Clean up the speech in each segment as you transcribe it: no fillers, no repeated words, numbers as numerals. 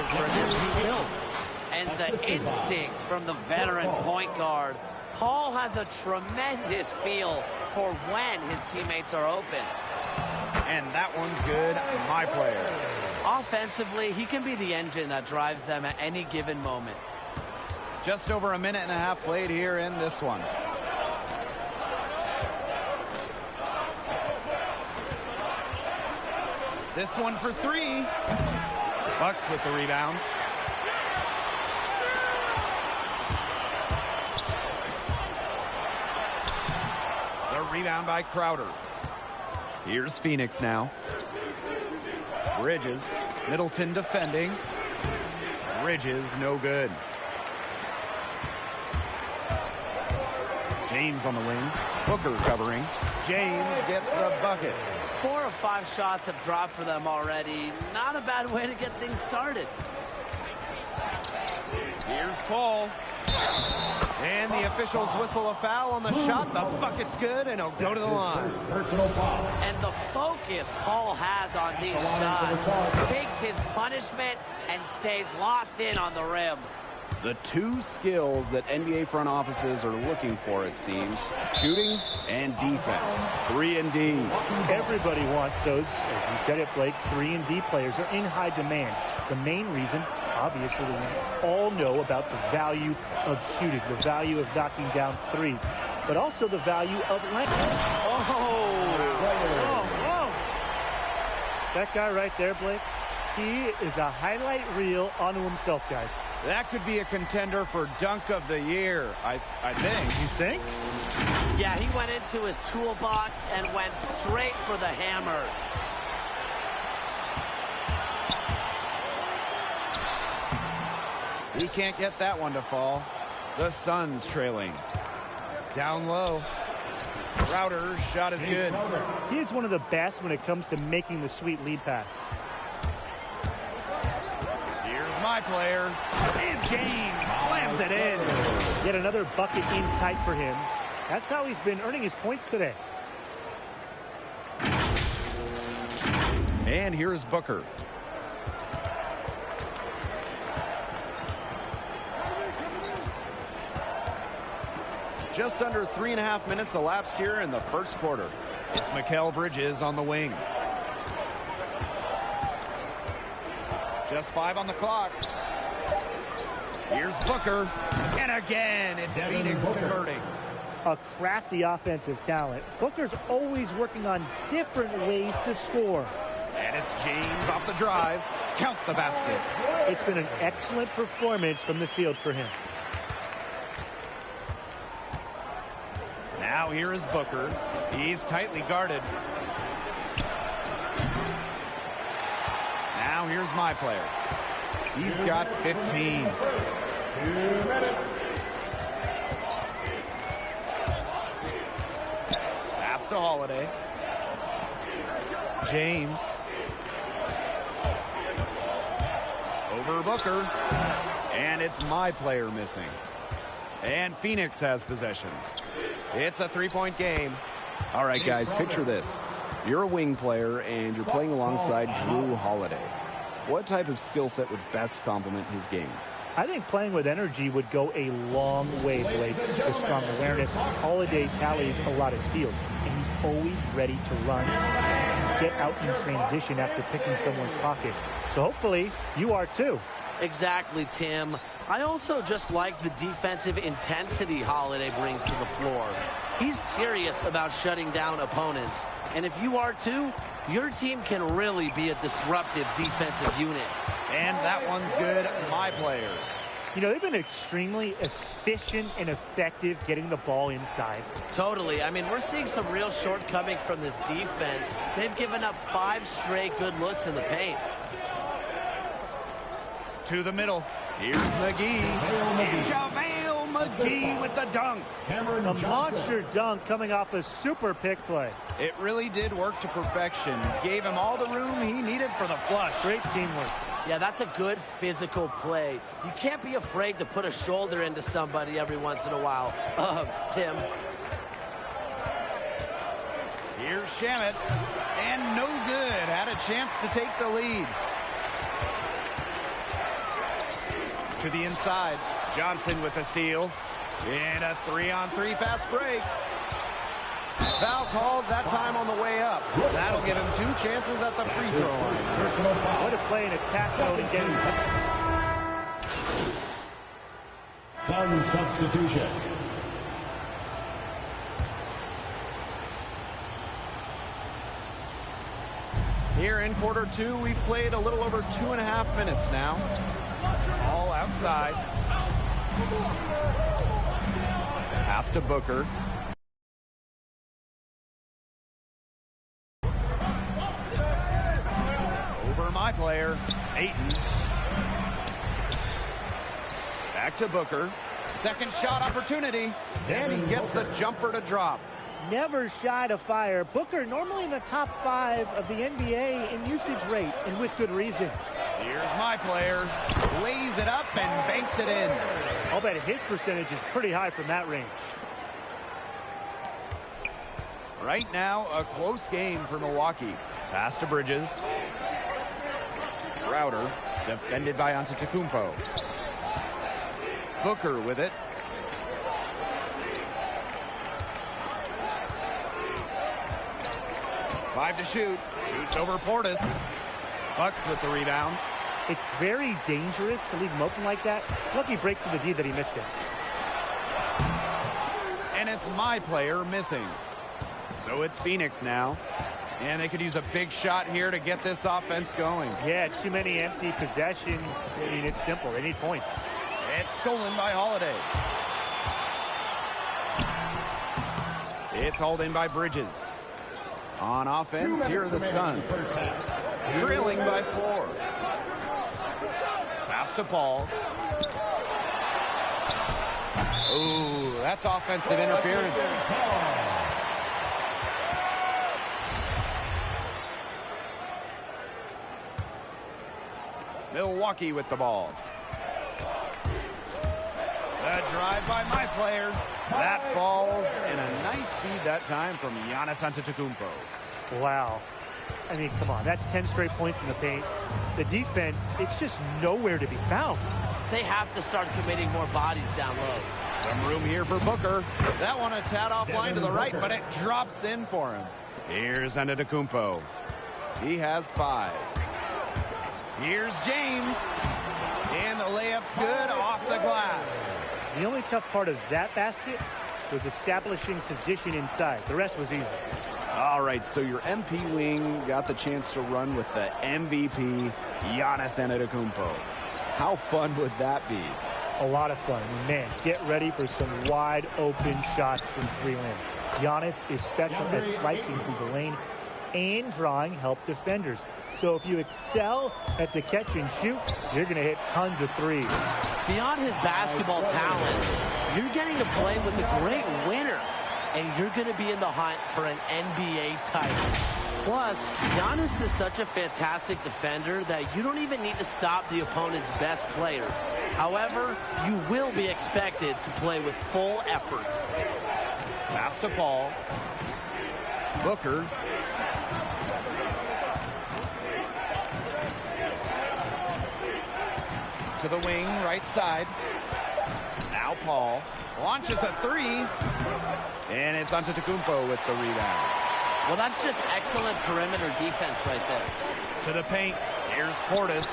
position for an MVP build. And the instincts from the veteran point guard. Paul has a tremendous feel for when his teammates are open. And that one's good. My player. Offensively, he can be the engine that drives them at any given moment. Just over a minute and a half played here in this one. This one for three. Bucks with the rebound. The rebound by Crowder. Here's Phoenix now. Bridges. Middleton defending. Bridges no good. James on the wing. Booker covering. James gets the bucket. 4 of 5 shots have dropped for them already. Not a bad way to get things started. Here's Paul. And the officials whistle a foul on the shot. The bucket's good, and he'll go to the line. And the focus Paul has on these shots takes his punishment and stays locked in on the rim. The two skills that NBA front offices are looking for, it seems, shooting and defense. 3 and D. Everybody wants those. As you said it, Blake, 3 and D players are in high demand. The main reason, obviously, we all know about the value of shooting, the value of knocking down threes, but also the value of length. Whoa. That guy right there, Blake, he is a highlight reel onto himself, guys. That could be a contender for Dunk of the Year, I think. You think? Yeah, he went into his toolbox and went straight for the hammer. He can't get that one to fall. The Suns trailing. Down low. Crowder's shot is good. He is one of the best when it comes to making the sweet lead pass. Here's my player. And James slams it in. Yet another bucket in tight for him. That's how he's been earning his points today. And here's Booker. Just under 3.5 minutes elapsed here in the first quarter. It's Mikal Bridges on the wing. Just 5 on the clock. Here's Booker. And again, it's Phoenix converting. A crafty offensive talent. Booker's always working on different ways to score. And it's James off the drive. Count the basket. It's been an excellent performance from the field for him. Now here is Booker. He's tightly guarded. Now here's my player. He's got 15. 2 minutes. Pass to Holiday. James. Over Booker. And it's my player missing. And Phoenix has possession. It's a 3-point game. All right, guys, picture this. You're a wing player, and you're playing alongside Jrue Holiday. What type of skill set would best complement his game? I think playing with energy would go a long way, Blake. With strong awareness, Holiday tallies a lot of steals, and he's always ready to run and get out in transition after picking someone's pocket. So hopefully, you are too. Exactly, Tim. I also just like the defensive intensity Holiday brings to the floor. He's serious about shutting down opponents. And if you are too, your team can really be a disruptive defensive unit. And that one's good. My player. You know, they've been extremely efficient and effective getting the ball inside. Totally. I mean, we're seeing some real shortcomings from this defense. They've given up 5 straight good looks in the paint. To the middle. Here's McGee. And JaVale McGee with the dunk. A monster dunk coming off a super pick play. It really did work to perfection. Gave him all the room he needed for the flush. Great teamwork. Yeah, that's a good physical play. You can't be afraid to put a shoulder into somebody every once in a while. Tim. Here's Shamet. And no good. Had a chance to take the lead. to the inside. Johnson with the steal. And a 3-on-3 fast break. Foul called that time on the way up. That'll give him 2 chances at the free throw line. What a play in attack zone and getting Sun substitution. Here in quarter 2, we've played a little over 2.5 minutes now. All outside. Pass to Booker. Over my player, Ayton. Back to Booker. Second shot opportunity. And he gets the jumper to drop. never shy to fire. Booker normally in the top 5 of the NBA in usage rate, and with good reason. Here's my player. Lays it up and banks it in. I'll bet his percentage is pretty high from that range. Right now, a close game for Milwaukee. Pass to Bridges. Crowder, defended by Antetokounmpo. Booker with it. Five to shoot. Shoots over Portis. Bucks with the rebound. It's very dangerous to leave him open like that. Lucky break for the D that he missed it. And it's my player missing. So it's Phoenix now. And they could use a big shot here to get this offense going. Yeah, too many empty possessions. I mean, it's simple. They need points. It's stolen by Holiday. It's hauled in by Bridges. On offense, here are the Suns. Trailing by 4. Pass to Paul. Ooh, that's offensive interference. Milwaukee with the ball. The drive by my player. That falls, and a nice feed that time from Giannis Antetokounmpo. Wow. I mean, come on. That's 10 straight points in the paint. The defense, it's just nowhere to be found. They have to start committing more bodies down low. Some room here for Booker. That one a tad offline to the right, but it drops in for him. Here's Antetokounmpo. He has 5. Here's James. And the layup's good off the glass. The only tough part of that basket was establishing position inside. The rest was easy. All right, so your MP wing got the chance to run with the MVP, Giannis Antetokounmpo. How fun would that be? A lot of fun. Man, get ready for some wide open shots from 3-lane. Giannis is special at slicing through the lane and drawing help defenders. So if you excel at the catch and shoot, you're going to hit tons of threes. Beyond his basketball talents, you're getting to play with a great winner, and you're going to be in the hunt for an NBA title. Plus, Giannis is such a fantastic defender that you don't even need to stop the opponent's best player. However, you will be expected to play with full effort. Pass to Paul. Booker. To the wing, right side. Now Paul launches a 3. And it's Antetokounmpo with the rebound. Well, that's just excellent perimeter defense right there. To the paint. Here's Portis.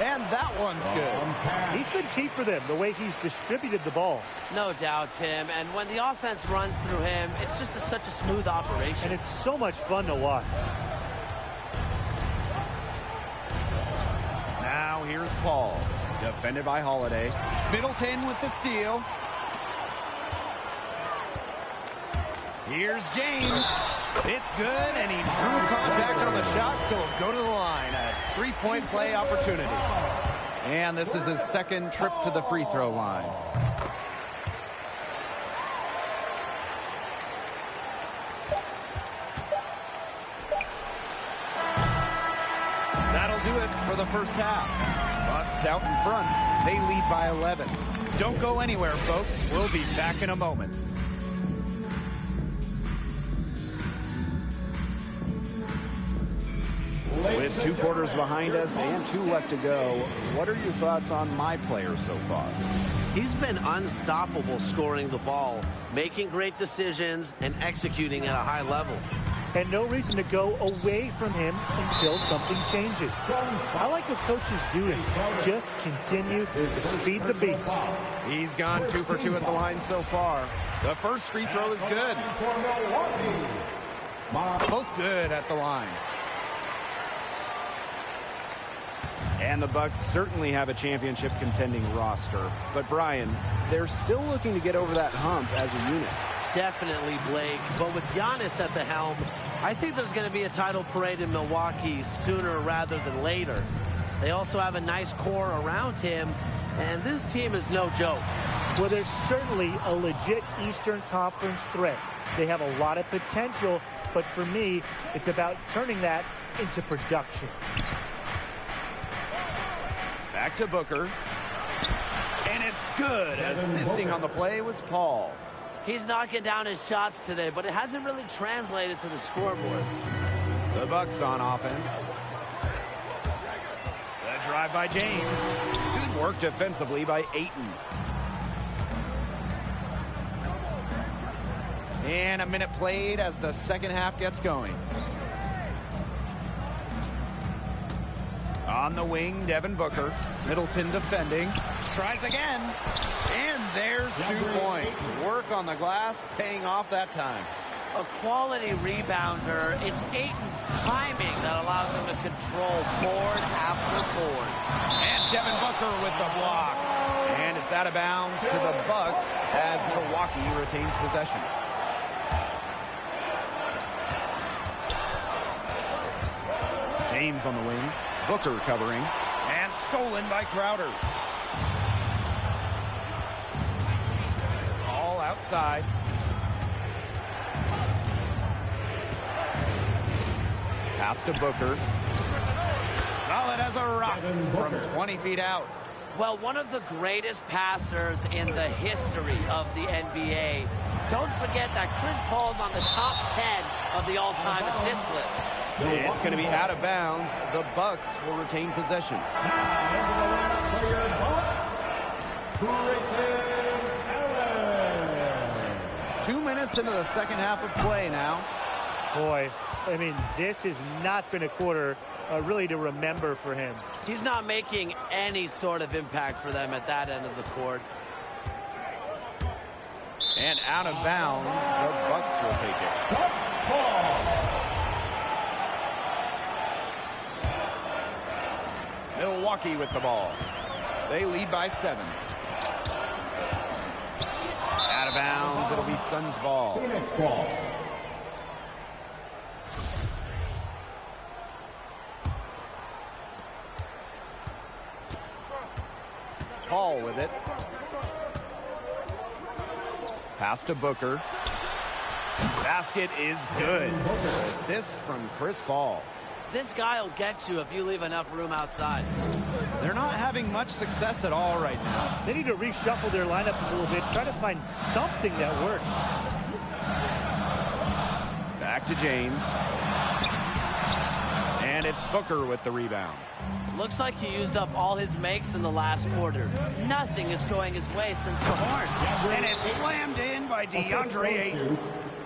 And that one's good. He's been key for them, the way he's distributed the ball. No doubt, Tim. And when the offense runs through him, it's just such a smooth operation. And it's so much fun to watch. Now here's Paul. Defended by Holiday. Middleton with the steal. Here's James. It's good, and he drew contact on the shot, so he'll go to the line. A 3-point play opportunity. And this is his second trip to the free throw line. That'll do it for the first half. Bucks out in front. They lead by 11. Don't go anywhere, folks. We'll be back in a moment. With With 2 quarters behind us and 2 left to go, what are your thoughts on my player so far? He's been unstoppable scoring the ball, making great decisions, and executing at a high level. And no reason to go away from him until something changes. I like what coach is doing. Just continue to feed the beast. He's gone 2 for 2 at the line so far. The first free throw is good. Both good at the line. And the Bucks certainly have a championship contending roster. But Brian, they're still looking to get over that hump as a unit. Definitely, Blake. But with Giannis at the helm, I think there's going to be a title parade in Milwaukee sooner rather than later. They also have a nice core around him, and this team is no joke. Well, there's certainly a legit Eastern Conference threat. They have a lot of potential, but for me, it's about turning that into production. Back to Booker. And it's good. Assisting on the play was Paul. He's knocking down his shots today, but it hasn't really translated to the scoreboard. The Bucks on offense. The drive by James. Good work defensively by Ayton. And a minute played as the second half gets going. On the wing, Devin Booker. Middleton defending. Tries again. And there's 2 points. Work on the glass, paying off that time. A quality rebounder. It's Ayton's timing that allows him to control board after board. And Devin Booker with the block. And it's out of bounds to the Bucks as Milwaukee retains possession. James on the wing. Booker covering. And stolen by Crowder. All outside. Pass to Booker. Solid as a rock from 20 feet out. Well, one of the greatest passers in the history of the NBA. Don't forget that Chris Paul's on the top 10 of the all-time assist list. It's going to be out of bounds. The Bucks will retain possession. 2 minutes into the second half of play now. Boy, I mean, this has not been a quarter really to remember for him. He's not making any sort of impact for them at that end of the court. And out of bounds, the Bucks will take it. Milwaukee with the ball. They lead by 7. Out of bounds, it'll be Suns ball. Phoenix ball. Paul with it. Pass to Booker. Basket is good. Assist from Chris Paul. This guy will get you if you leave enough room outside. They're not having much success at all right now. They need to reshuffle their lineup a little bit, try to find something that works. Back to James. And it's Booker with the rebound. Looks like he used up all his makes in the last quarter. Nothing is going his way since the horn. And it's slammed in by DeAndre Ayton.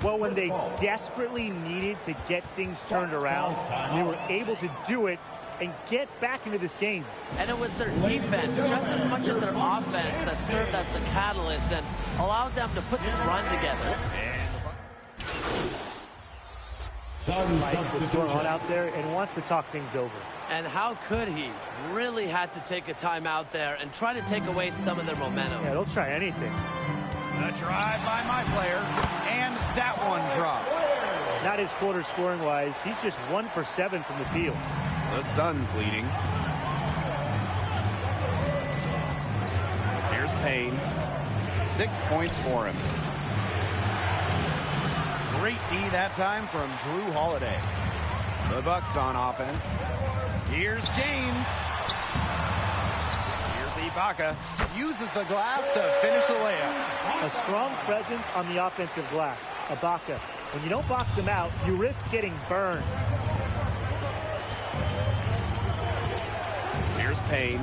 Well, when they desperately needed to get things turned around, they were able to do it and get back into this game. And it was their defense, just as much as their offense, that served as the catalyst and allowed them to put this run together. Mike was going on out there and wants to talk things over. And how could he? Really had to take a time out there and try to take away some of their momentum. Yeah, they'll try anything. The drive by my player, and that one drops. Not his quarter scoring-wise. He's just 1 for 7 from the field. The Suns leading. Here's Payne. 6 points for him. Great D that time from Drew Holiday. The Bucks on offense. Here's James. Here's Ibaka. Uses the glass to finish the layup. A strong presence on the offensive glass. Ibaka. When you don't box him out, you risk getting burned. Here's Payne.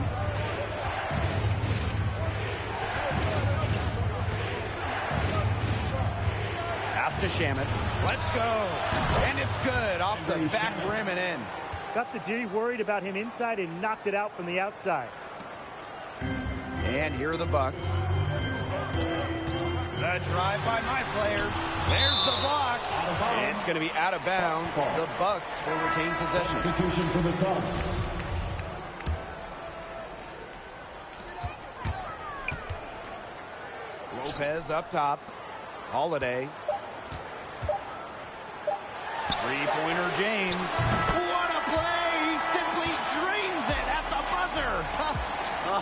Pass to Shamet. Let's go. And it's good. Off the back rim and in. Got the D worried about him inside and knocked it out from the outside. And here are the Bucks. The drive by my player. There's the block. It's going to be out of bounds. The Bucks will retain possession. Substitution for the Suns. Lopez up top. Holiday. Three-pointer James. What a play! He simply drains it at the buzzer.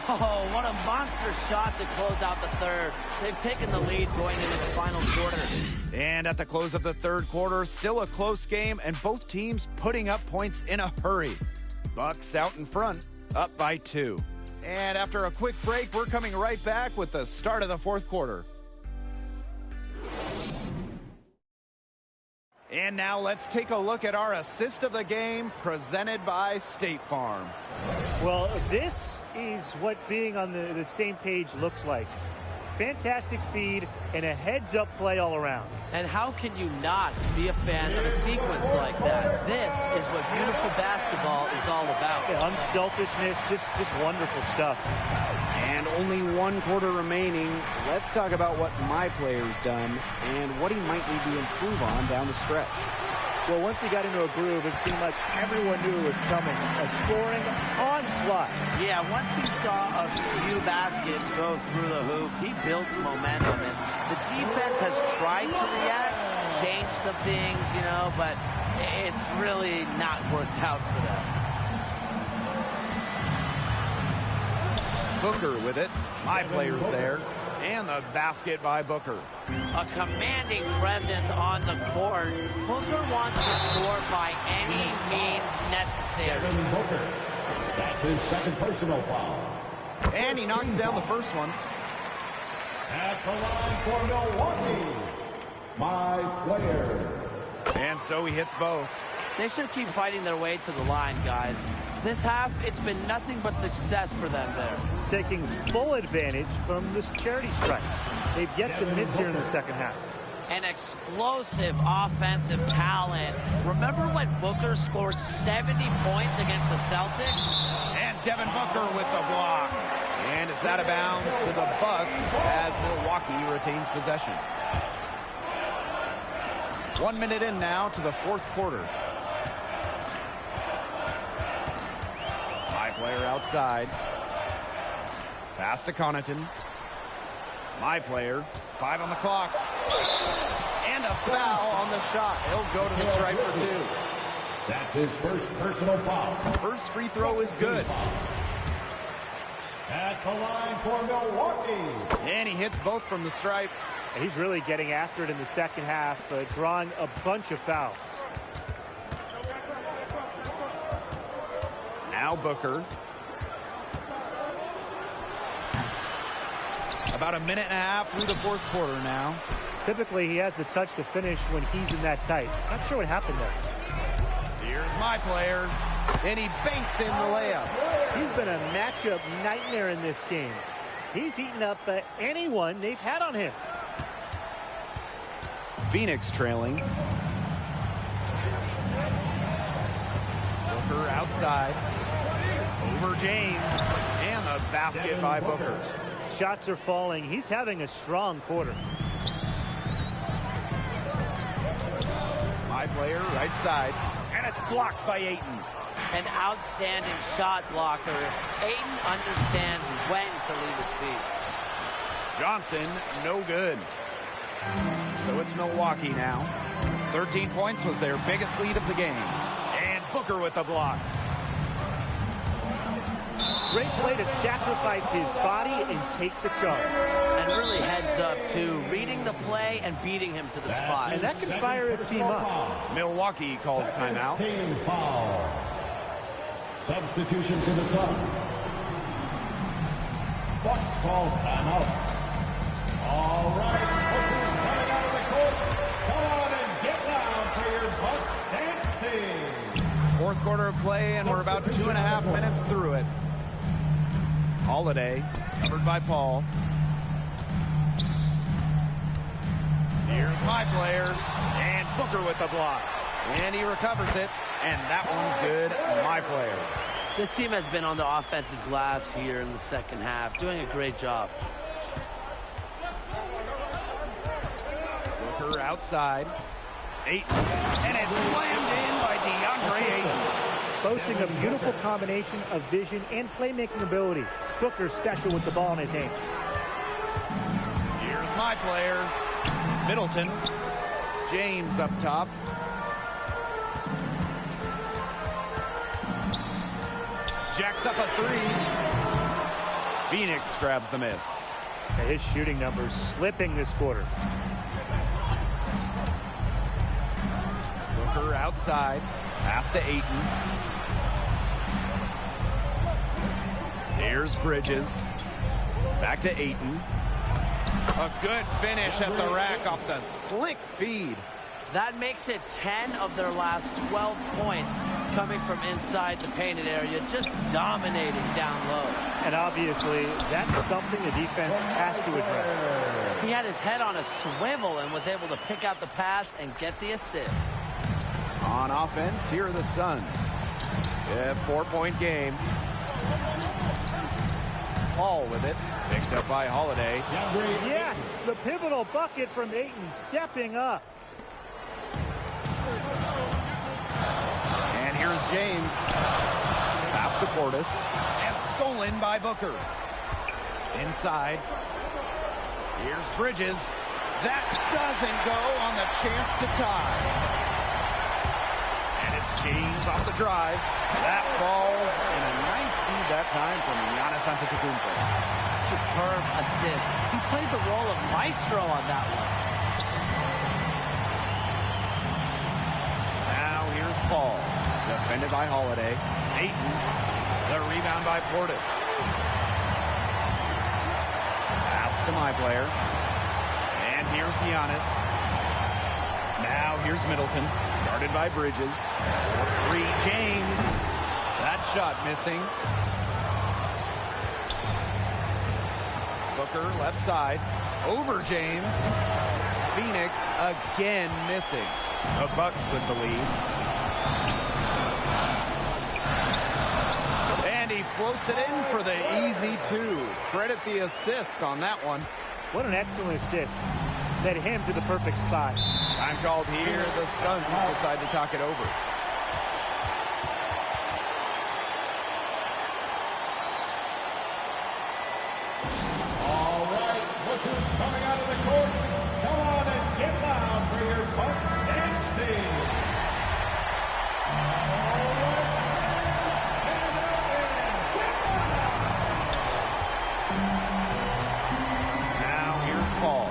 Oh, what a monster shot to close out the third. They've taken the lead going into the final quarter. And at the close of the third quarter, still a close game, and both teams putting up points in a hurry. Bucks out in front, up by 2. And after a quick break, we're coming right back with the start of the fourth quarter. And now let's take a look at our assist of the game presented by State Farm. Well, this is what being on the same page looks like. Fantastic feed and a heads-up play all around. And how can you not be a fan of a sequence like that? This is what beautiful basketball is all about. Yeah, unselfishness, just wonderful stuff. And only one quarter remaining. Let's talk about what my player's done and what he might need to improve on down the stretch. Well, once he got into a groove, it seemed like everyone knew it was coming. A scoring onslaught. Yeah, once he saw a few baskets go through the hoop, he built momentum. And the defense has tried to react, change some things, but it's really not worked out for them. Booker with it. My player's there. And the basket by Booker. A commanding presence on the court. Booker wants to score by any means necessary. Devin Booker. That's his second personal foul. And he knocks down the first one. At the line for Milwaukee, my player. And so he hits both. They should keep fighting their way to the line, guys. This half, it's been nothing but success for them there. Taking full advantage from this charity strike. They've yet to miss here in the second half. An explosive offensive talent. Remember when Booker scored 70 points against the Celtics? And Devin Booker with the block. And it's out of bounds to the Bucks as Milwaukee retains possession. 1 minute in now to the fourth quarter. My player outside. Pass to Connaughton. My player. 5 on the clock. And a foul on the shot. He'll go to the stripe for 2. That's his first personal foul. First free throw is good. At the line for Milwaukee. And he hits both from the stripe. And he's really getting after it in the second half, drawing a bunch of fouls. Now Booker. About a minute and a half through the fourth quarter now. Typically, he has the touch to finish when he's in that tight. Not sure what happened there. Here's my player. And he banks in the layup. He's been a matchup nightmare in this game. He's eaten up anyone they've had on him. Phoenix trailing. Booker outside. Over James. And the basket by Booker. Shots are falling. He's having a strong quarter. My player right side. And it's blocked by Ayton. An outstanding shot blocker. Ayton understands when to leave his feet. Johnson, no good. So it's Milwaukee now. 13 points was their biggest lead of the game. And Booker with the block. Great play to sacrifice his body and take the charge. And really heads up, too. Reading the play and beating him to the spot. And that can fire a team up. Milwaukee calls timeout. Team foul. Substitution for the Suns. Bucks call timeout. All right, Booker's coming out of the court. Come on and get down for your Bucks dance team. Fourth quarter of play, and we're about 2.5 minutes through it. Holiday, covered by Paul. Here's my player, and Booker with the block. And he recovers it, and that one's good, my player. This team has been on the offensive glass here in the second half, doing a great job. Booker outside. Ayton, and it's slammed in by DeAndre Ayton. Boasting a beautiful combination of vision and playmaking ability. Booker's special with the ball in his hands. Here's my player, Middleton. James up top. Jacks up a three. Phoenix grabs the miss. His shooting numbers slipping this quarter. Booker outside. Pass to Ayton. There's Bridges. Back to Ayton. A good finish at the rack off the slick feed. That makes it 10 of their last 12 points coming from inside the painted area, just dominating down low. And obviously, that's something the defense has to address. He had his head on a swivel and was able to pick out the pass and get the assist. On offense, here are the Suns. A 4-point game. Paul with it. Picked up by Holiday. Yes, the pivotal bucket from Ayton stepping up. And here's James. Pass to Portis. And stolen by Booker. Inside. Here's Bridges. That doesn't go on the chance to tie. And it's James off the drive. That falls in a nice feed that time from Giannis Antetokounmpo. Superb assist. He played the role of maestro on that one. Now here's Paul. Defended by Holiday. Ayton. The rebound by Portis. Pass to my player. And here's Giannis. Now here's Middleton. Guarded by Bridges. Free James. That shot missing. Booker left side. Over James. Phoenix again missing. The Bucks with the lead. And he floats it in for the easy two. Credit the assist on that one. What an excellent assist. Led him to the perfect spot. Time called here. The Suns decide to talk it over. All right, look who's coming out of the court. Come on and get loud for your Bucks and Steve. All right, stand up and get loud. Now here's Paul.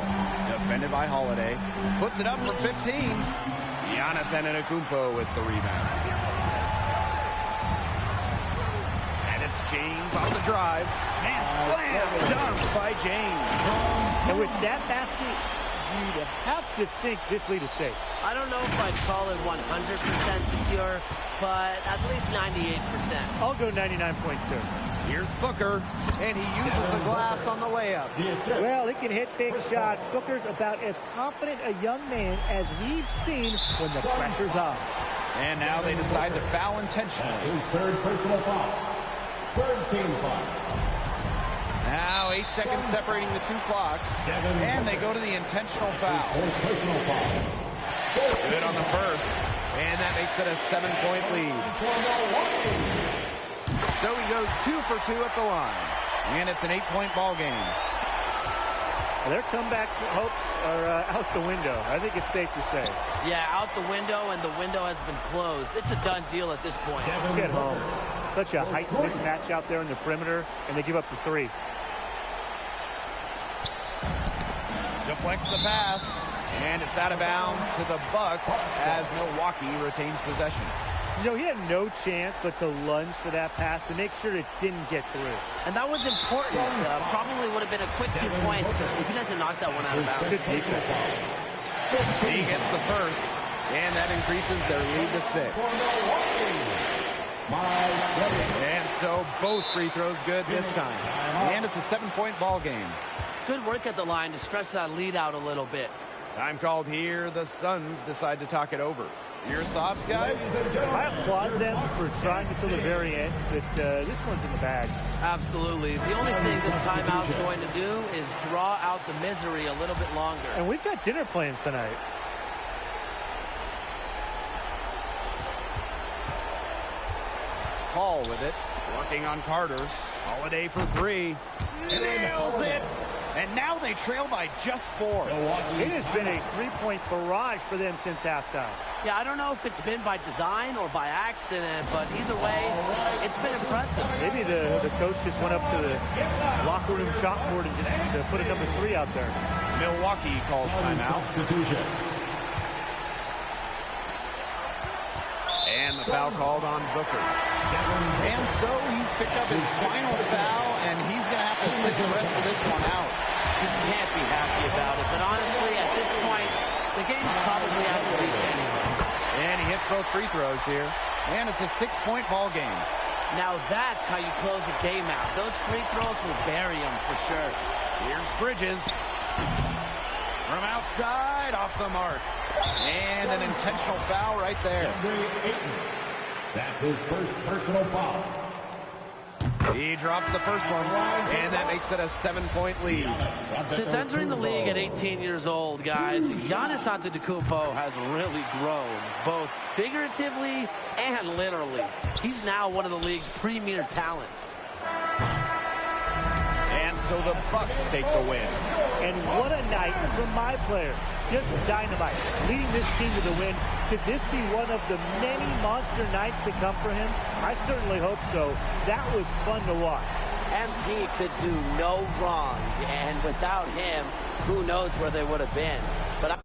Defended by Holiday. Puts it up for 15. Giannis Antetokounmpo with the rebound. And it's James on the drive. And slam dunk by James. And with that basket, you'd have to think this lead is safe. I don't know if I'd call it 100% secure, but at least 98%. I'll go 99.2. Here's Booker, and he uses the glass on the layup. Well, he can hit big shots. Booker's about as confident a young man as we've seen when the pressure's on. And now they decide to foul intentionally. His third personal foul. Third team foul. Now 8 seconds separating the two clocks. And they go to the intentional foul. Fourth personal foul. Good on the first. And that makes it a 7-point lead. So he goes 2 for 2 at the line. And it's an 8-point ball game. Well, their comeback hopes are out the window. I think it's safe to say. Yeah, out the window, and the window has been closed. It's a done deal at this point. Let's get home. Such a heightened mismatch out there in the perimeter, and they give up the three. Deflects the pass. And it's out of bounds to the Bucks as Milwaukee retains possession. You know, he had no chance but to lunge for that pass to make sure it didn't get through. And that was important. Probably would have been a quick 2 points, but if he doesn't knock that one out of bounds. Good defense. He gets the first, and that increases their lead to 6. And so both free throws good this time. And it's a 7-point ball game. Good work at the line to stretch that lead out a little bit. Time called here. The Suns decide to talk it over. Your thoughts, guys? I applaud them for trying until the very end, but this one's in the bag. Absolutely. The only thing this timeout's going to do is draw out the misery a little bit longer. And we've got dinner plans tonight. Paul with it. Working on Carter. Holiday for three. Nails it. And now they trail by just 4. It has been a three-point barrage for them since halftime. Yeah, I don't know if it's been by design or by accident, but either way, it's been impressive. Maybe the coach just went up to the locker room chalkboard and just put a number 3 out there. Milwaukee calls timeout. And the foul called on Booker. And so he's picked up his final foul, and he's going to have to sit the rest of this one out. You can't be happy about it, but honestly, at this point, the game's probably out of reach anyway. And he hits both free throws here. And it's a 6-point ball game. Now that's how you close a game out. Those free throws will bury them for sure. Here's Bridges. From outside, off the mark. And an intentional foul right there. That's his first personal foul. He drops the first one, and that makes it a 7-point lead. Since entering the league at 18 years old, guys, Giannis Antetokounmpo has really grown, both figuratively and literally. He's now one of the league's premier talents. And so the Bucks take the win. And what a night from my player. Just dynamite. Leading this team to the win. Could this be one of the many monster nights to come for him? I certainly hope so. That was fun to watch. MP could do no wrong, and without him, who knows where they would have been. But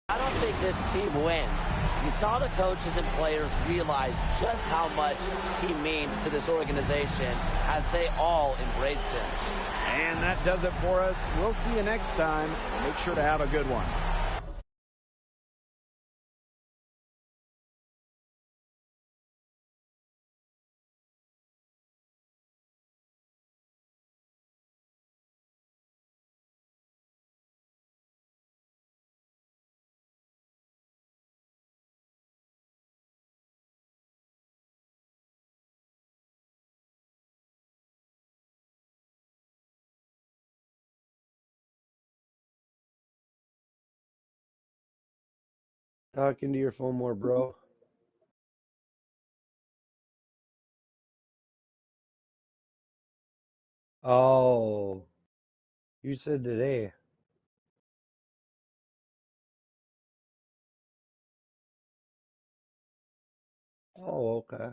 I don't think this team wins. You saw the coaches and players realize just how much he means to this organization as they all embraced him. And that does it for us. We'll see you next time. Make sure to have a good one. Talk into your phone more, bro. Oh, you said today. Oh, okay.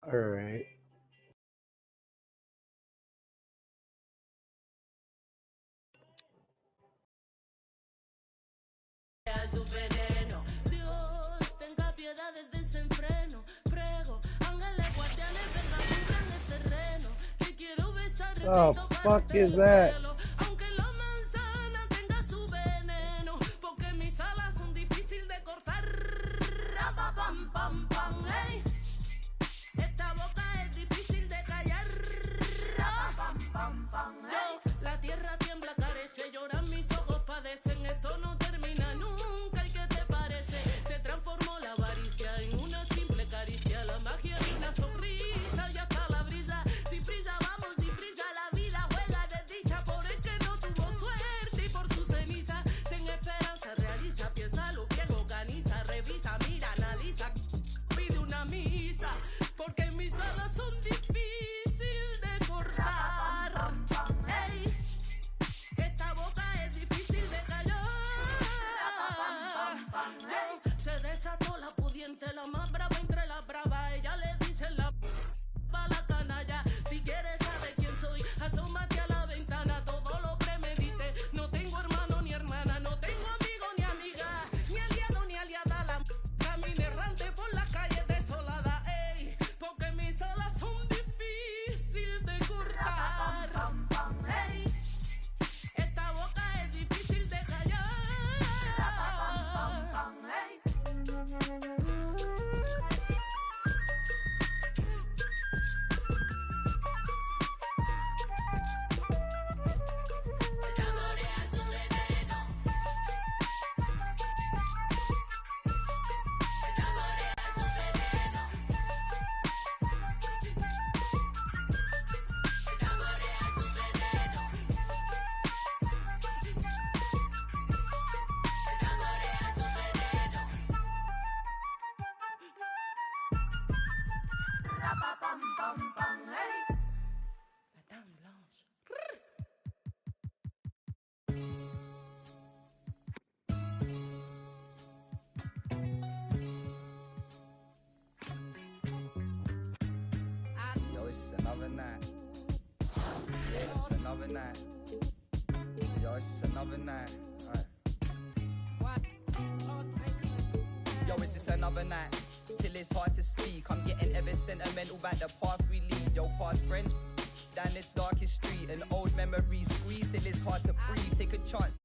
All right. Su veneno. Dios, tenga piedad del desenfreno. Prego, ángales guardianes, vengan, cubran el terreno. Que quiero besar Oh, fuck is that? aunque la manzana tenga su veneno. Porque mis alas son difíciles de cortar. Rapa, pam, pam, pam, ey. Esta boca es difícil de callar. Rapa, pam, pam, pam, ey. La tierra tiembla, carece, lloran mis ojos, padecen. Esto no termina nunca. ¿Y qué te parece? Se transformó la avaricia en una simple caricia. La magia de una sonrisa y hasta la brisa. Sin prisa vamos, sin prisa la vida juega de dicha. Por el que no tuvo suerte y por su ceniza. Ten esperanza, realiza, piénsalo bien, organiza, revisa, mira, analiza. Pide una misa, porque mis alas son difíciles de cortar. Ey, esta boca es difícil de callar. Se desató la pudiente, la más brava entre las bravas. Ella le dice la canalla. Si quieres saber quién soy, asómate a la ventana. Todo lo premedité. No tengo hermano ni hermana, no tengo amigo ni amiga, ni aliado ni aliada. La camino errante por la calle desolada. Ey, porque mis alas son difíciles de cortar. Ey, esta boca es difícil de callar. Saborea su veneno. Saborea su veneno. Saborea su veneno. Saborea su veneno. Rapa, pam, pam, pam, ey. La dame blanche. Yo, it's just another night. Yeah, it's just another night. Yo, it's just another night. Alright. Yo, it's just another night. Till it's hard to speak. I'm getting ever sentimental about the path we lead. Yo, past friends down this darkest street. And old memories squeeze till it's hard to breathe. Take a chance.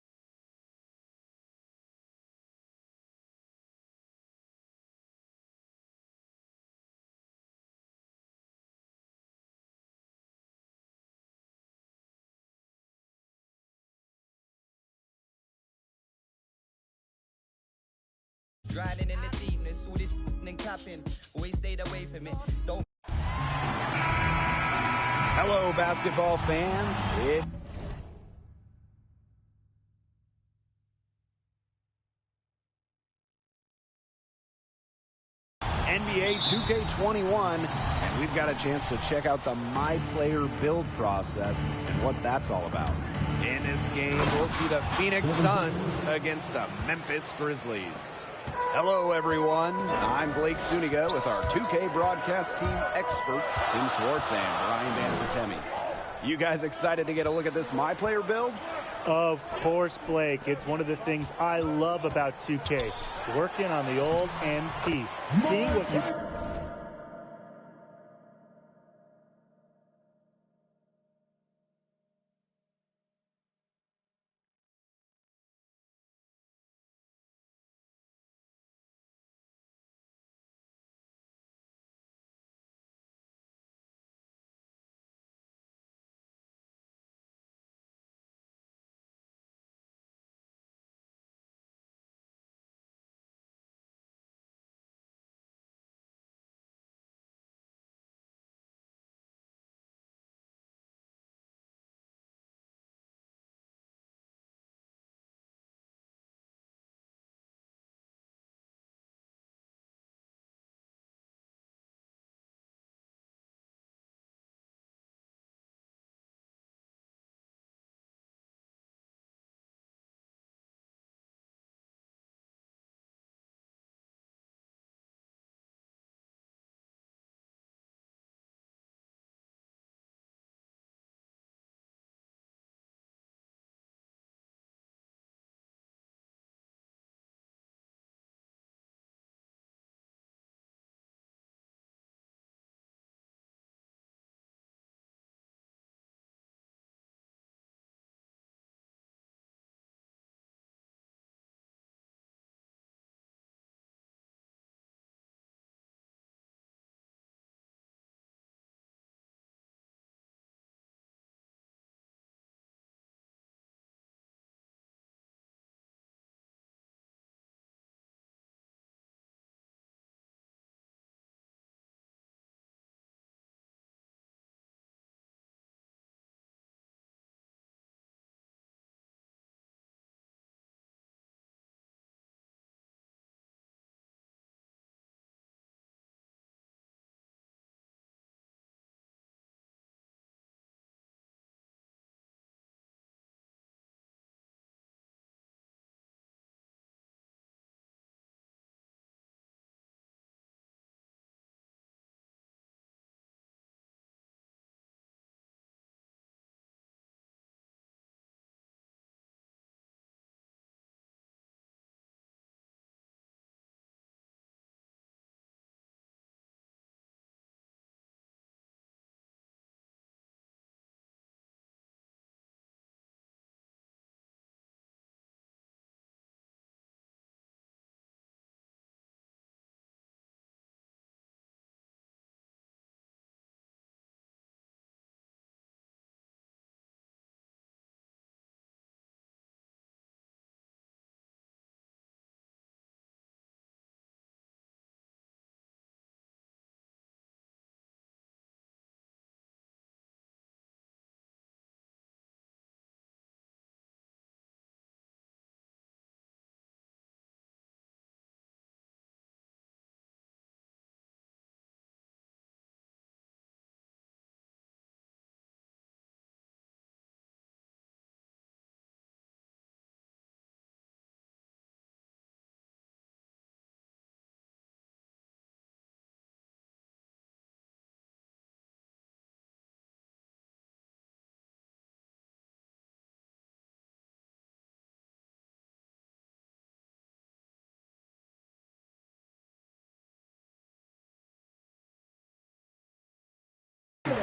Drowning in the deepness, all this and clapping. Always stayed away from it. Don't. Hello, basketball fans. NBA 2K21, and we've got a chance to check out the My Player build process and what that's all about. In this game, we'll see the Phoenix Suns against the Memphis Grizzlies. Hello, everyone. I'm Blake Zuniga with our 2K broadcast team experts, Tim Swartz and Brian Banfatemi. You guys excited to get a look at this My Player build? Of course, Blake. It's one of the things I love about 2K. Working on the old MP. Seeing what you...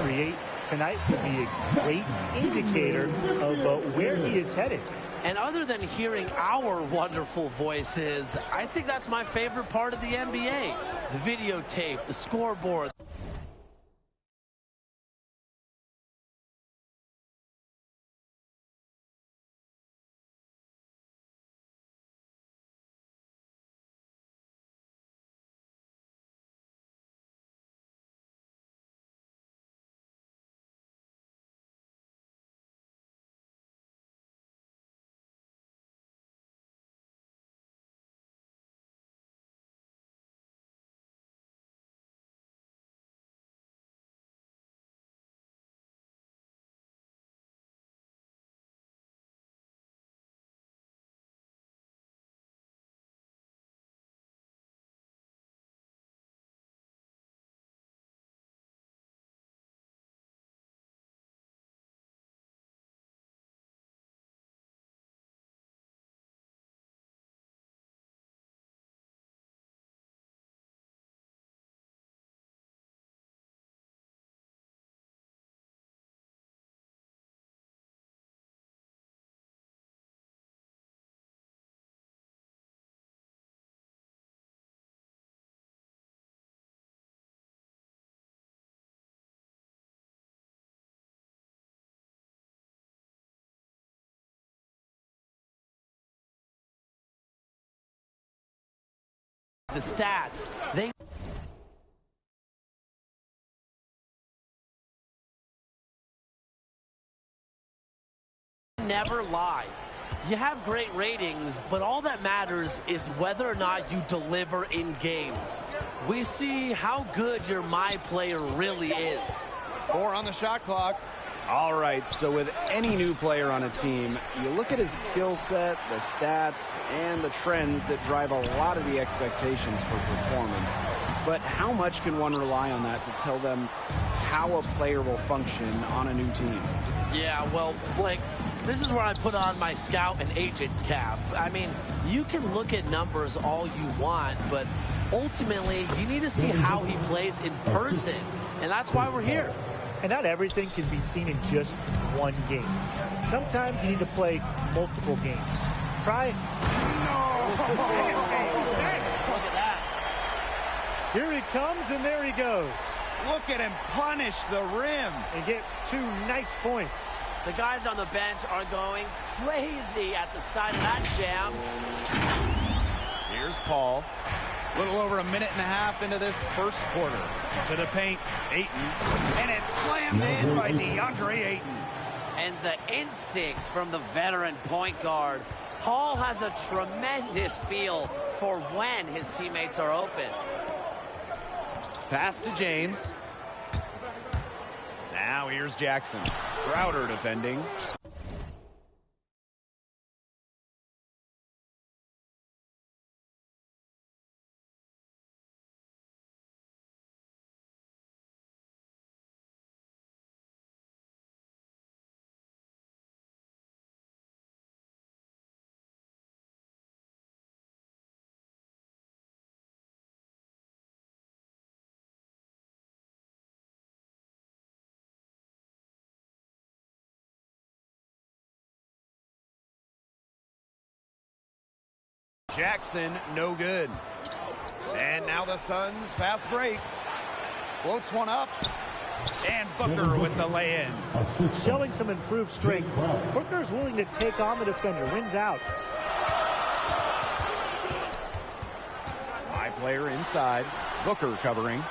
create tonight would be a great indicator of where he is headed. And other than hearing our wonderful voices, I think that's my favorite part of the NBA. The videotape, the scoreboard. The stats, they never lie. You have great ratings, but all that matters is whether or not you deliver in games. We see how good your My Player really is. 4 on the shot clock. All right, so with any new player on a team, you look at his skill set, the stats, and the trends that drive a lot of the expectations for performance. But how much can one rely on that to tell them how a player will function on a new team? Yeah, well, Blake, this is where I put on my scout and agent cap. I mean, you can look at numbers all you want, but ultimately, you need to see how he plays in person, and that's why we're here. And not everything can be seen in just one game. Sometimes you need to play multiple games. Try. Look at that. Here he comes, and there he goes. Look at him punish the rim. And get 2 nice points. The guys on the bench are going crazy at the sight of that jam. Here's Paul. A little over a minute and a half into this first quarter. To the paint, Ayton. And it's slammed in by DeAndre Ayton. And the instincts from the veteran point guard. Paul has a tremendous feel for when his teammates are open. Pass to James. Now here's Jackson. Crowder defending. Jackson, no good. And now the Suns fast break. Floats one up. And Booker with the lay-in. Showing some improved strength. Booker's willing to take on the defender. Wins out. My player inside. Booker covering.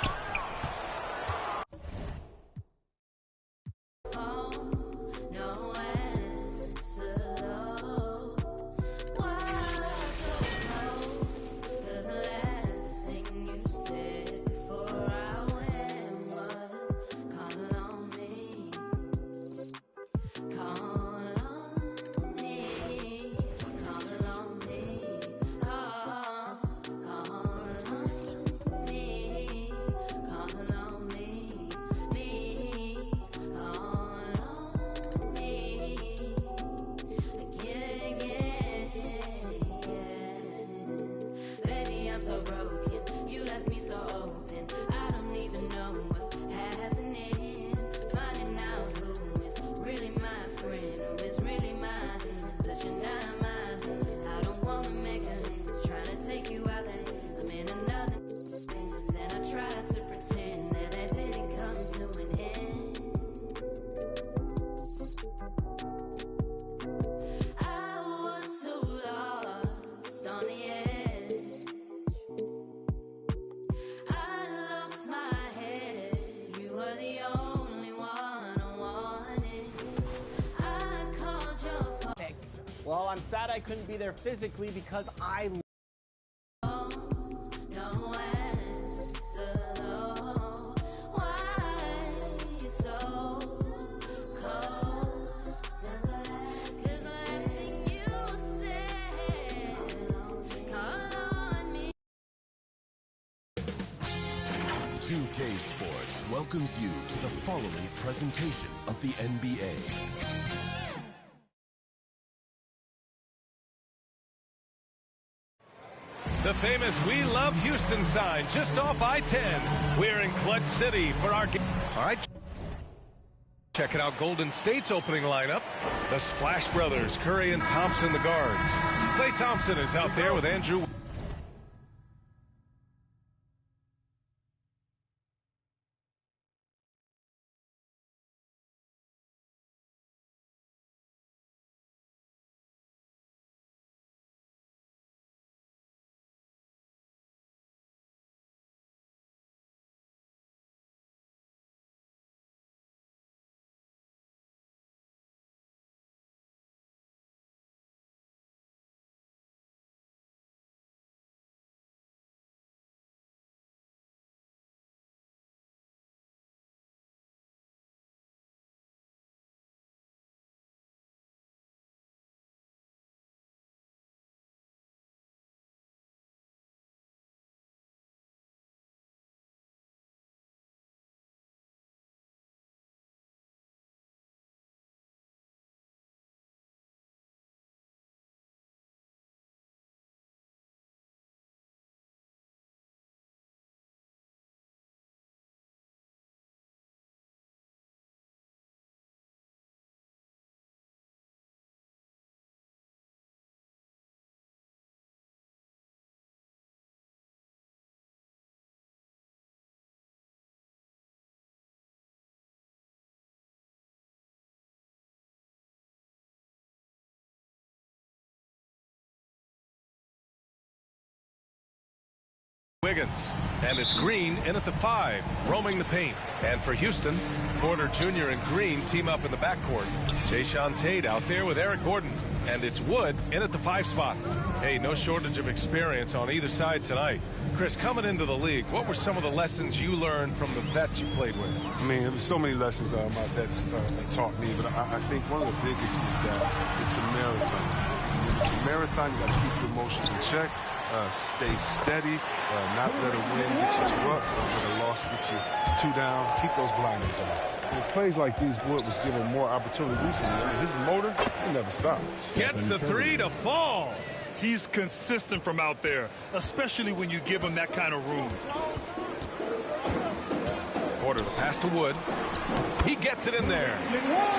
Well, I'm sad I couldn't be there physically because I K Sports welcomes you to the following presentation of the NBA. The famous We Love Houston sign just off I-10. We're in Clutch City for our game. All right. Checking out Golden State's opening lineup. The Splash Brothers, Curry and Thompson, the guards. Klay Thompson is out there with Andrew Wiggins. And it's Green in at the 5, roaming the paint. And for Houston, Porter Jr. and Green team up in the backcourt. Jayshawn Tate out there with Eric Gordon. And it's Wood in at the 5 spot. Hey, no shortage of experience on either side tonight. Chris, coming into the league, what were some of the lessons you learned from the vets you played with? I mean, there were so many lessons my vets taught me, but I think one of the biggest is that it's a marathon. When it's a marathon, you got to keep your emotions in check, stay steady, not let a win get you 2 up, or let a loss get you 2 down. Keep those blinders on. And it's plays like these, Wood was given more opportunity recently. I mean, his motor, he never stopped. Gets the 3 to fall. He's consistent from out there, especially when you give him that kind of room. Porter, the pass to Wood. He gets it in there.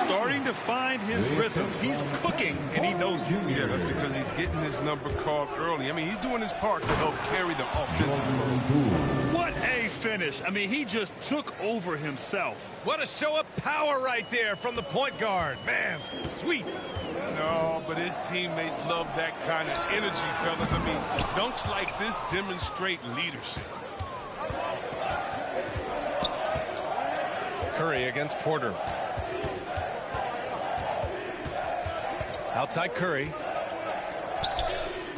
Starting to find his rhythm. He's cooking, and he knows it. Yeah, that's because he's getting his number called early. I mean, he's doing his part to help carry the offensive load. What a finish. I mean, he just took over himself. What a show of power right there from the point guard. Man, sweet. No, but his teammates love that kind of energy, fellas. I mean, dunks like this demonstrate leadership. Curry against Porter. Outside Curry.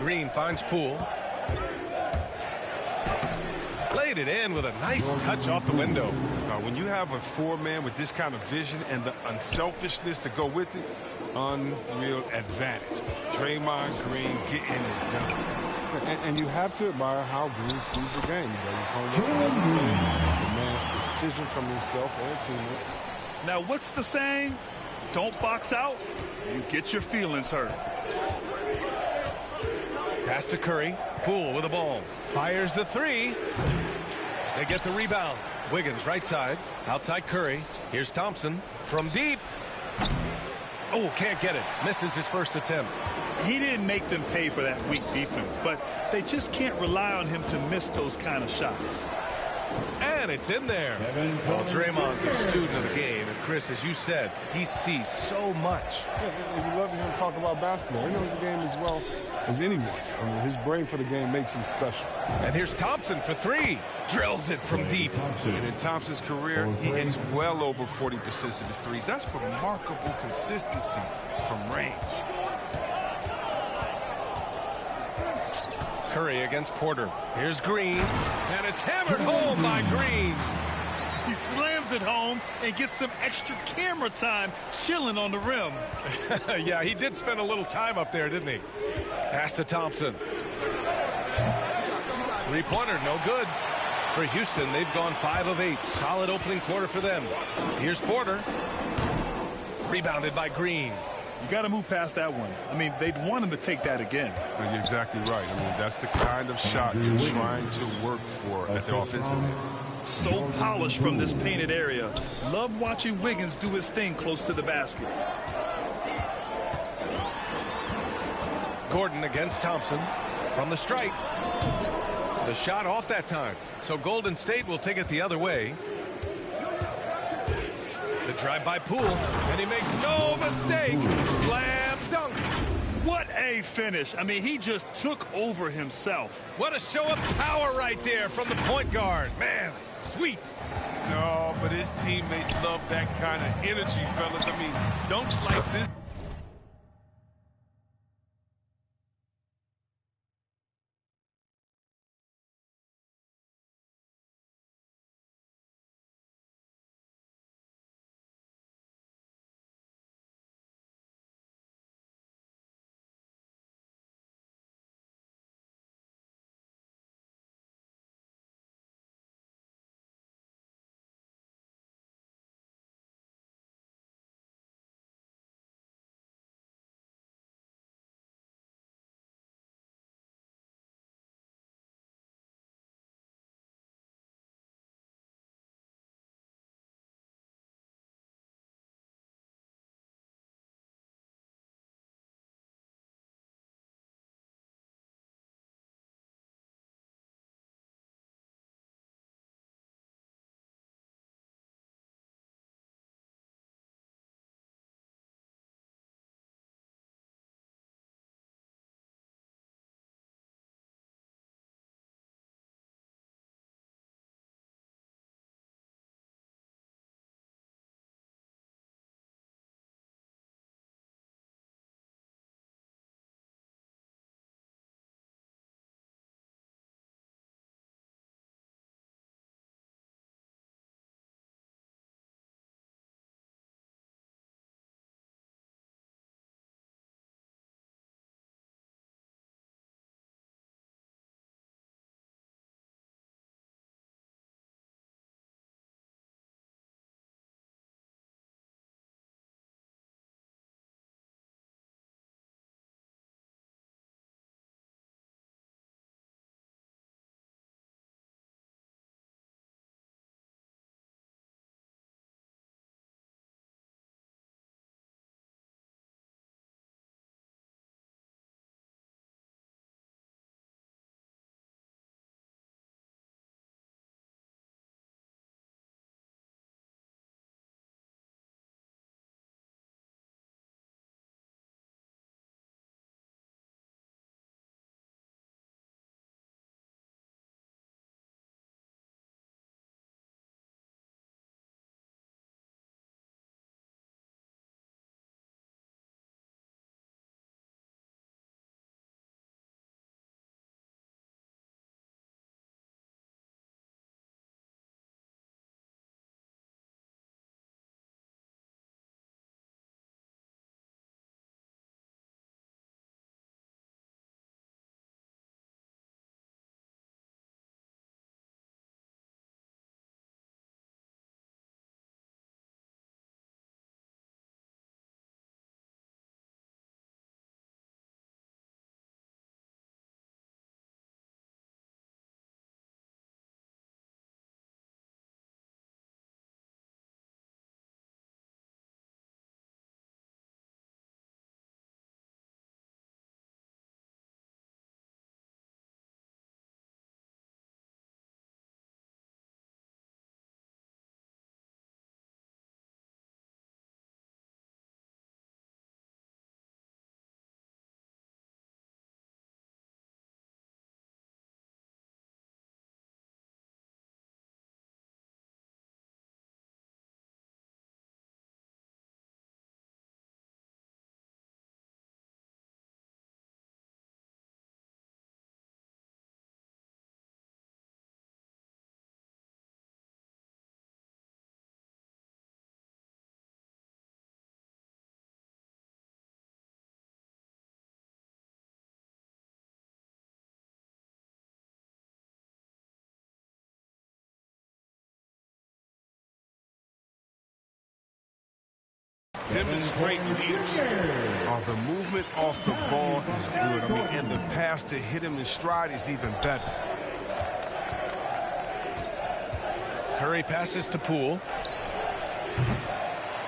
Green finds Poole. Laid it in with a nice touch off the window. When you have a 4-man with this kind of vision and the unselfishness to go with it, unreal advantage. Draymond Green getting it done. And you have to admire how Green sees the game. He does his homework. The man's precision from himself and teammates. Now, what's the saying? Don't box out, you get your feelings hurt. Pass to Curry. Poole with the ball. Fires the 3. They get the rebound. Wiggins right side. Outside Curry. Here's Thompson from deep. Oh, can't get it. Misses his first attempt. He didn't make them pay for that weak defense, but they just can't rely on him to miss those kind of shots. And it's in there. Well, Draymond's a student of the game. And Chris, as you said, he sees so much. Yeah, we love to hear him talk about basketball. He knows the game as well as anyone. I mean, his brain for the game makes him special. And here's Thompson for 3. Drills it from deep. And in Thompson's career, he hits well over 40% of his threes. That's remarkable consistency from range. Curry against Porter. Here's Green. And it's hammered home by Green. He slams it home and gets some extra camera time chilling on the rim. Yeah, he did spend a little time up there, didn't he? Pass to Thompson. 3-pointer, no good. For Houston, they've gone 5 of 8. Solid opening quarter for them. Here's Porter. Rebounded by Green. You got to move past that one. I mean, they'd want him to take that again. You're exactly right. I mean, that's the kind of shot you're trying to work for at the offensive end. So polished from this painted area. Love watching Wiggins do his thing close to the basket. Gordon against Thompson from the stripe. The shot off that time. So Golden State will take it the other way. The drive by Poole, and he makes no mistake. Slam dunk. What a finish. I mean, he just took over himself. What a show of power right there from the point guard. Man, sweet. No, but his teammates love that kind of energy, fellas. I mean, dunks like this. demonstrate leadership. The movement off the ball is good. I mean, and the pass to hit him in stride is even better. Curry passes to Poole.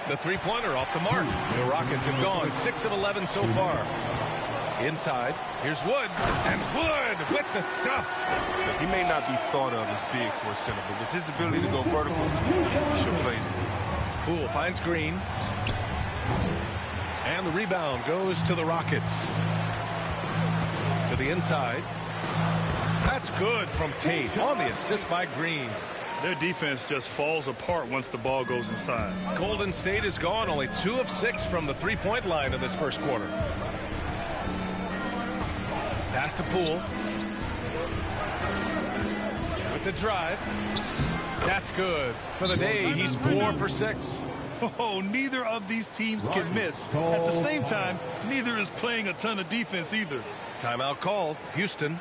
The three-pointer off the mark. The Rockets have gone 6 of 11 so far. Inside, here's Wood, and Wood with the stuff. He may not be thought of as big for a center, but with his ability to go vertical, she'll play. Poole finds Green. And the rebound goes to the Rockets. To the inside. That's good from Tate on the assist by Green. Their defense just falls apart once the ball goes inside. Golden State is gone, only 2 of 6 from the three-point line in this first quarter. Pass to Poole. With the drive. That's good. For the day, he's 4 for 6. Oh, neither of these teams can miss. At the same time, neither is playing a ton of defense either. Timeout called. Houston.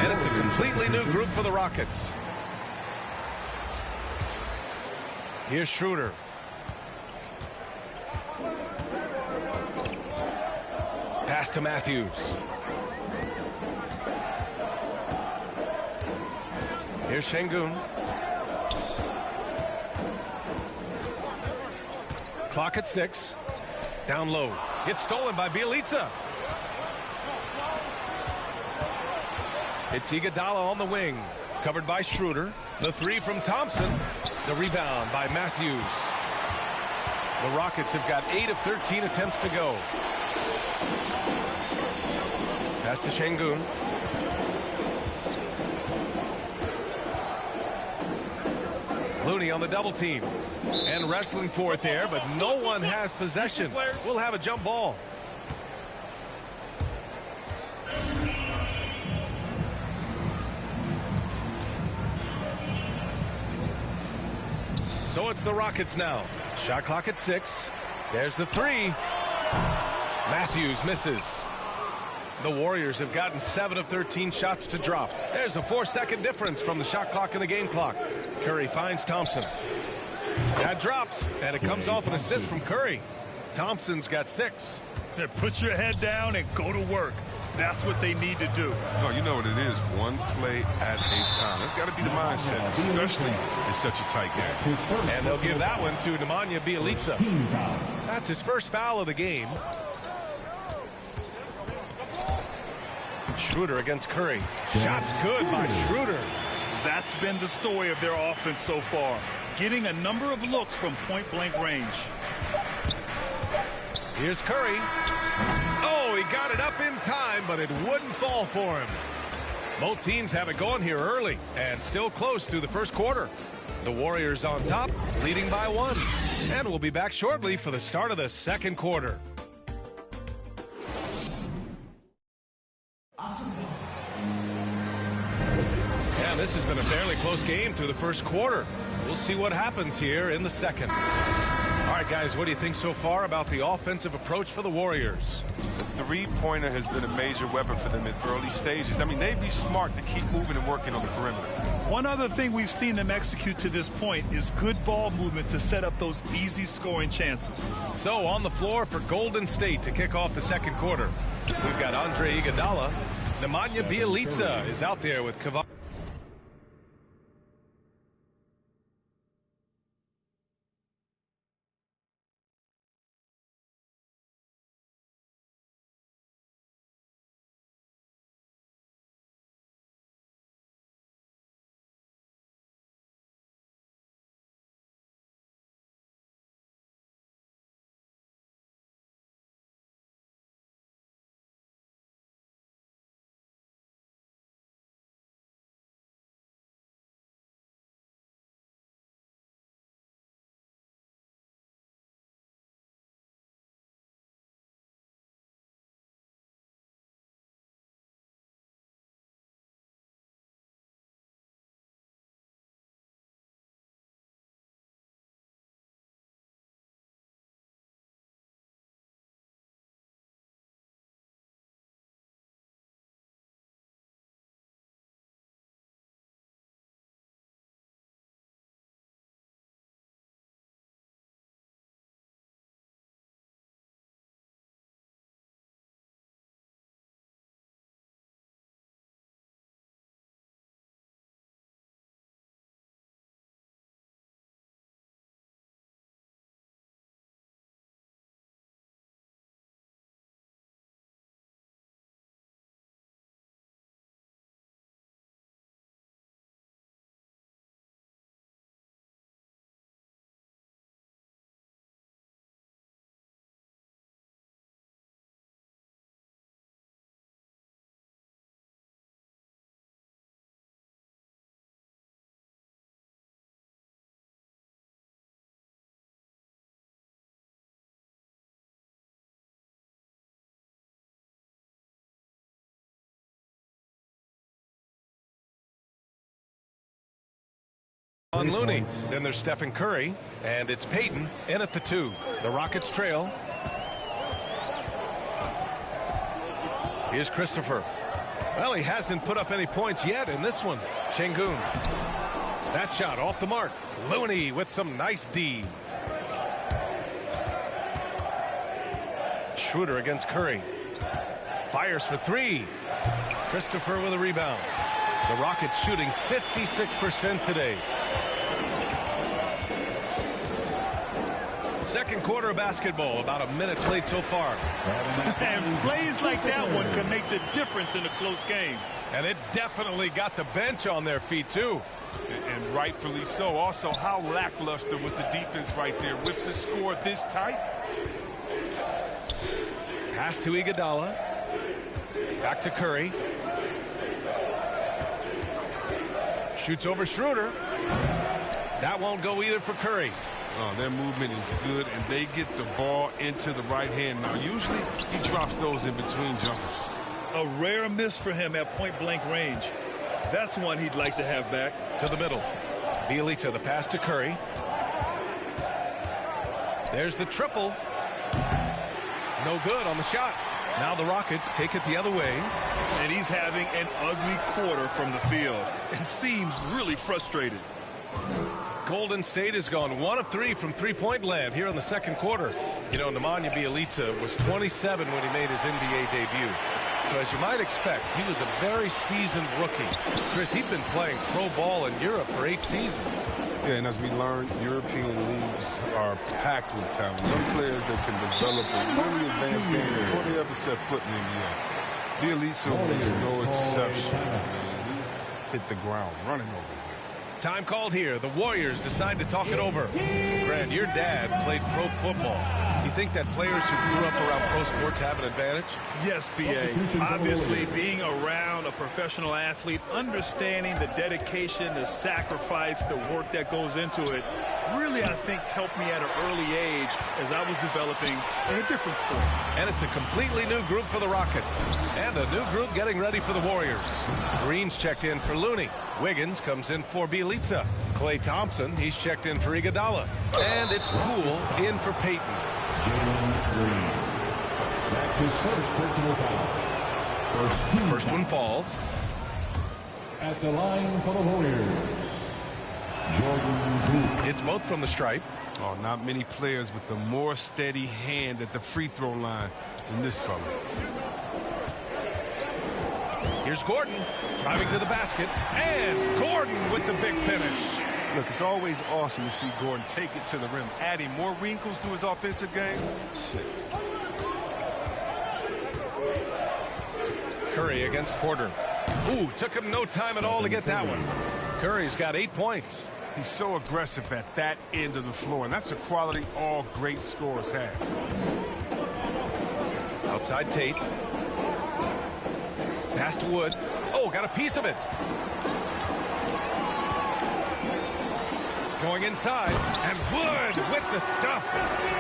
And it's a completely new group for the Rockets. Here's Schroeder. Pass to Matthews. Here's Şengün. Clock at 6. Down low. Gets stolen by Bjelica. It's Iguodala on the wing. Covered by Schroeder. The three from Thompson. The rebound by Matthews. The Rockets have got 8 of 13 attempts to go. Pass to Şengün. Looney on the double team. And wrestling for it there, but no one has possession. We'll have a jump ball. So it's the Rockets now. Shot clock at 6. There's the three. Matthews misses. The Warriors have gotten 7 of 13 shots to drop. There's a 4-second difference from the shot clock and the game clock. Curry finds Thompson. That drops, and it comes off an assist from Curry. Thompson's got 6. Put your head down and go to work. That's what they need to do. No, you know what it is. One play at a time. That's got to be the mindset, especially in such a tight game. And they'll give that one to Nemanja Bjelica. That's his first foul of the game. Schroeder against Curry. Shots good by Schroeder. That's been the story of their offense so far. Getting a number of looks from point-blank range. Here's Curry. Oh, he got it up in time, but it wouldn't fall for him. Both teams have it going here early and still close through the first quarter. The Warriors on top, leading by 1. And we'll be back shortly for the start of the second quarter. Yeah, this has been a fairly close game through the first quarter. We'll see what happens here in the second. All right, guys, what do you think so far about the offensive approach for the Warriors? The three-pointer has been a major weapon for them at early stages. I mean, they'd be smart to keep moving and working on the perimeter. One other thing we've seen them execute to this point is good ball movement to set up those easy scoring chances. So on the floor for Golden State to kick off the second quarter, we've got Andre Iguodala. Nemanja Bjelica is out there with Kevon. On Looney. Then there's Stephen Curry, and it's Payton in at the 2. The Rockets trail. Here's Christopher. Well, he hasn't put up any points yet in this one. Şengün. That shot off the mark. Looney with some nice D. Schroeder against Curry. Fires for 3. Christopher with a rebound. The Rockets shooting 56% today. Second quarter of basketball, about a minute played so far. And plays like that one can make the difference in a close game. And it definitely got the bench on their feet, too. And rightfully so. Also, how lackluster was the defense right there with the score this tight? Pass to Iguodala. Back to Curry. Shoots over Schroeder. That won't go either for Curry. Oh, their movement is good, and they get the ball into the right hand. Now, usually he drops those in between jumpers. A rare miss for him at point-blank range. That's one he'd like to have back. To the middle. Bielitsa, the pass to Curry. There's the triple. No good on the shot. Now the Rockets take it the other way. And he's having an ugly quarter from the field. It seems really frustrated. Golden State has gone 1 of 3 from three-point land here in the second quarter. You know, Nemanja Bielitsa was 27 when he made his NBA debut. So as you might expect, he was a very seasoned rookie. Chris, he'd been playing pro ball in Europe for 8 seasons. Yeah, and as we learned, European leagues are packed with talent. Young players that can develop a really advanced game before they ever set foot in the NBA. Bielitsa was no exception. Man, he hit the ground running over. Time called here. The Warriors decide to talk it over. Grant, your dad played pro football. You think that players who grew up around pro sports have an advantage? Yes, B.A. Obviously, being around a professional athlete, understanding the dedication, the sacrifice, the work that goes into it, really, I think, helped me at an early age as I was developing in a different sport. And it's a completely new group for the Rockets. And a new group getting ready for the Warriors. Green's checked in for Looney. Wiggins comes in for Bielitsa. Klay Thompson, he's checked in for Iguodala. And it's Poole in for Payton. Jalen Green. That's his first personal foul. First one falls. At the line for the Warriors, Jordan Poole. It's both from the stripe. Oh, not many players with a more steady hand at the free throw line than this fella. Here's Gordon driving to the basket, and Gordon with the big finish. Look, it's always awesome to see Gordon take it to the rim, adding more wrinkles to his offensive game. Sick. Curry against Porter. Ooh, took him no time at all to get that one. Curry's got 8 points. He's so aggressive at that end of the floor, and that's a quality all great scorers have. Outside Tate. Pass to Wood. Oh, got a piece of it. Going inside, and Wood with the stuff.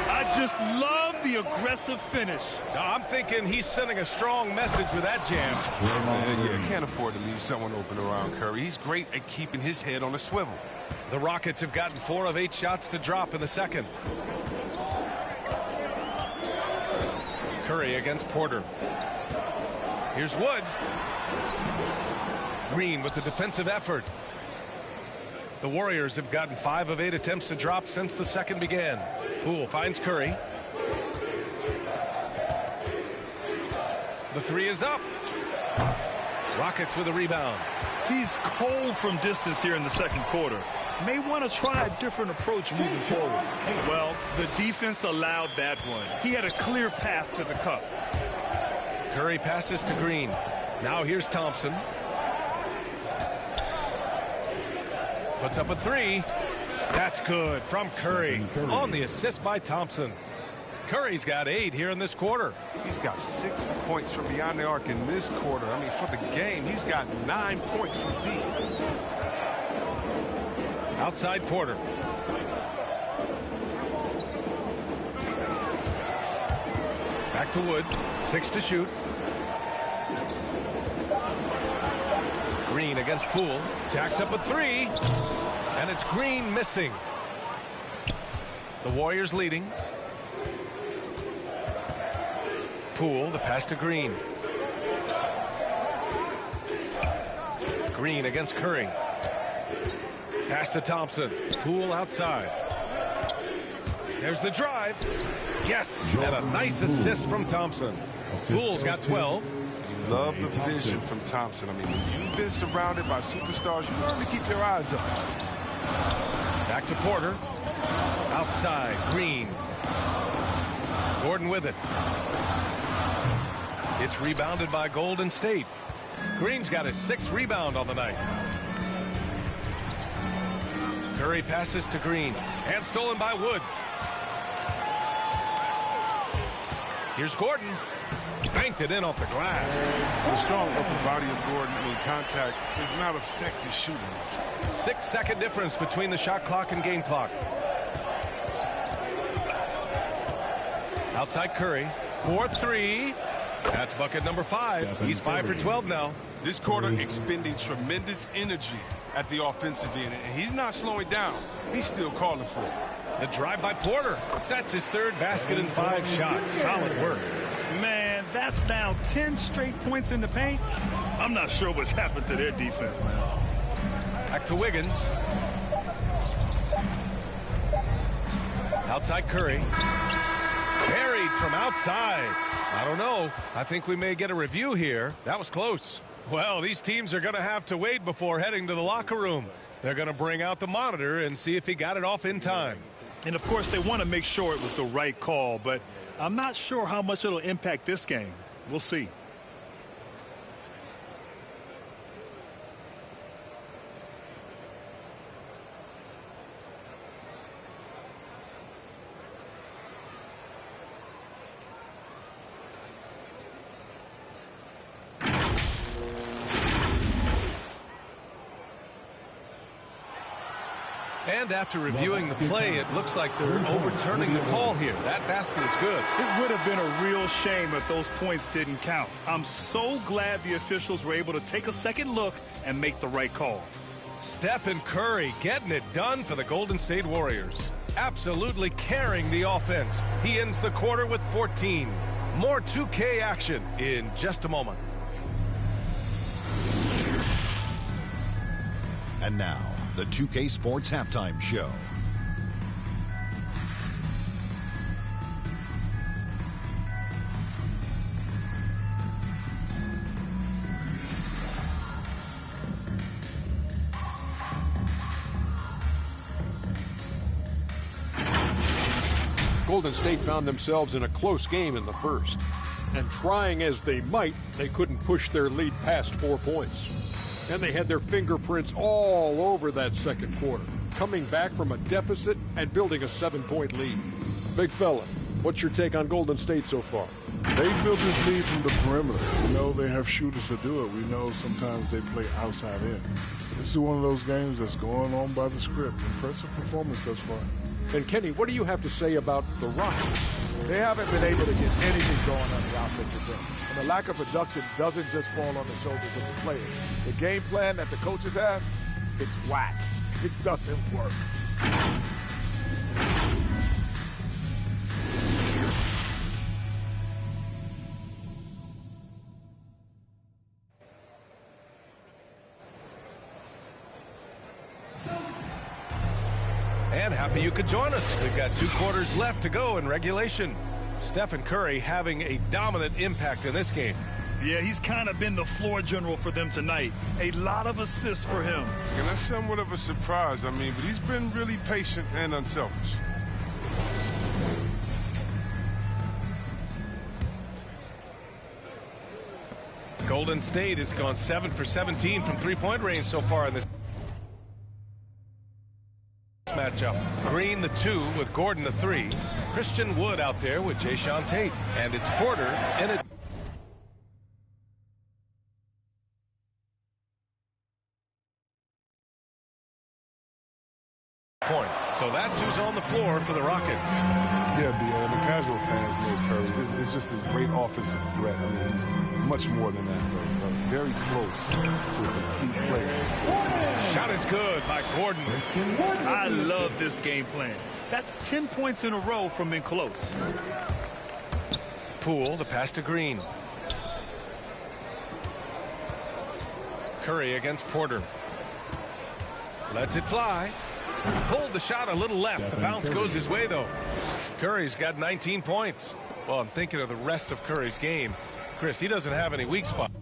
I just love the aggressive finish. I'm thinking he's sending a strong message with that jam. Yeah, can't afford to leave someone open around Curry. He's great at keeping his head on a swivel. The Rockets have gotten 4 of 8 shots to drop in the second. Curry against Porter. Here's Wood. Green with the defensive effort. The Warriors have gotten 5 of 8 attempts to drop since the second began. Poole finds Curry. The 3 is up. Rockets with a rebound. He's cold from distance here in the second quarter. May want to try a different approach moving forward. Well, the defense allowed that one. He had a clear path to the cup. Curry passes to Green. Now here's Thompson. Puts up a 3. That's good from Curry. On the assist by Thompson. Curry's got 8 here in this quarter. He's got 6 points from beyond the arc in this quarter. I mean, for the game, he's got 9 points from deep. Outside Porter. Back to Wood. 6 to shoot. Green against Poole. Jacks up a 3. And it's Green missing. The Warriors leading. Poole, the pass to Green. Green against Curry. Pass to Thompson. Poole outside. There's the drive. Yes, and a nice assist from Thompson. Poole's got 12. You love the vision from Thompson. I mean, when you've been surrounded by superstars, you learn to keep your eyes up. Back to Porter. Outside, Green. Gordon with it. It's rebounded by Golden State. Green's got his 6th rebound on the night. Curry passes to Green. And stolen by Wood. Here's Gordon. Banked it in off the glass. The strong upper body of Gordon in contact does not affect his shooting. 6-second difference between the shot clock and game clock. Outside Curry. 4-3. That's bucket number 5. He's 5 for 12 now. This quarter expending tremendous energy at the offensive end, and he's not slowing down. He's still calling for it. The drive by Porter. That's his 3rd basket in 5 shots. Solid work. Man, that's now 10 straight points in the paint. I'm not sure what's happened to their defense, man. Back to Wiggins. Outside Curry. Buried from outside. I don't know. I think we may get a review here. That was close. Well, these teams are going to have to wait before heading to the locker room. They're going to bring out the monitor and see if he got it off in time. And, of course, they want to make sure it was the right call, but I'm not sure how much it'll impact this game. We'll see. And after reviewing the play, it looks like they're overturning the call here. That basket is good. It would have been a real shame if those points didn't count. I'm so glad the officials were able to take a second look and make the right call. Stephen Curry getting it done for the Golden State Warriors. Absolutely carrying the offense. He ends the quarter with 14. More 2K action in just a moment. And now, the 2K Sports Halftime Show. Golden State found themselves in a close game in the first. And trying as they might, they couldn't push their lead past 4 points. And they had their fingerprints all over that second quarter, coming back from a deficit and building a 7-point lead. Big fella, what's your take on Golden State so far? They built this lead from the perimeter. We know they have shooters to do it. We know sometimes they play outside in. This is one of those games that's going on by the script. Impressive performance thus far. And Kenny, what do you have to say about the Rockets? They haven't been able to get anything going on the offensive end. And the lack of production doesn't just fall on the shoulders of the players. The game plan that the coaches have, it's whack. It doesn't work. And happy you could join us. We've got 2 quarters left to go in regulation. Stephen Curry having a dominant impact in this game. Yeah, he's kind of been the floor general for them tonight. A lot of assists for him. And that's somewhat of a surprise, but he's been really patient and unselfish. Golden State has gone 7 for 17 from 3-point range so far in this matchup. Green the 2 with Gordon the 3. Christian Wood out there with Jayshawn Tate. And it's Porter in it. Point. So that's who's on the floor for the Rockets. Yeah, and the casual fans know Curry. It's just a great offensive threat. I mean, he's much more than that, though. Very close to a complete player. Shot is good by Gordon. I love this game plan. That's 10 points in a row from in close. Poole, the pass to Green. Curry against Porter. Lets it fly. Pulled the shot a little left. The bounce goes his way, though. Curry's got 19 points. Well, I'm thinking of the rest of Curry's game. Chris, he doesn't have any weak spots.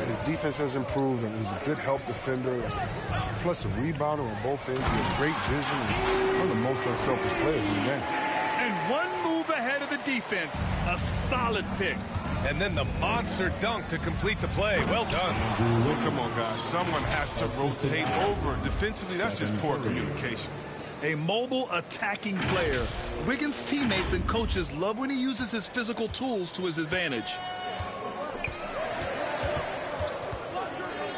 His defense has improved, and he's a good help defender, plus a rebounder on both ends. He has great vision, and one of the most unselfish players in the game. And one move ahead of the defense, a solid pick. And then the monster dunk to complete the play. Well done. Well, come on, guys. Someone has to rotate over. Defensively, that's just poor communication. A mobile attacking player. Wiggins' teammates and coaches love when he uses his physical tools to his advantage.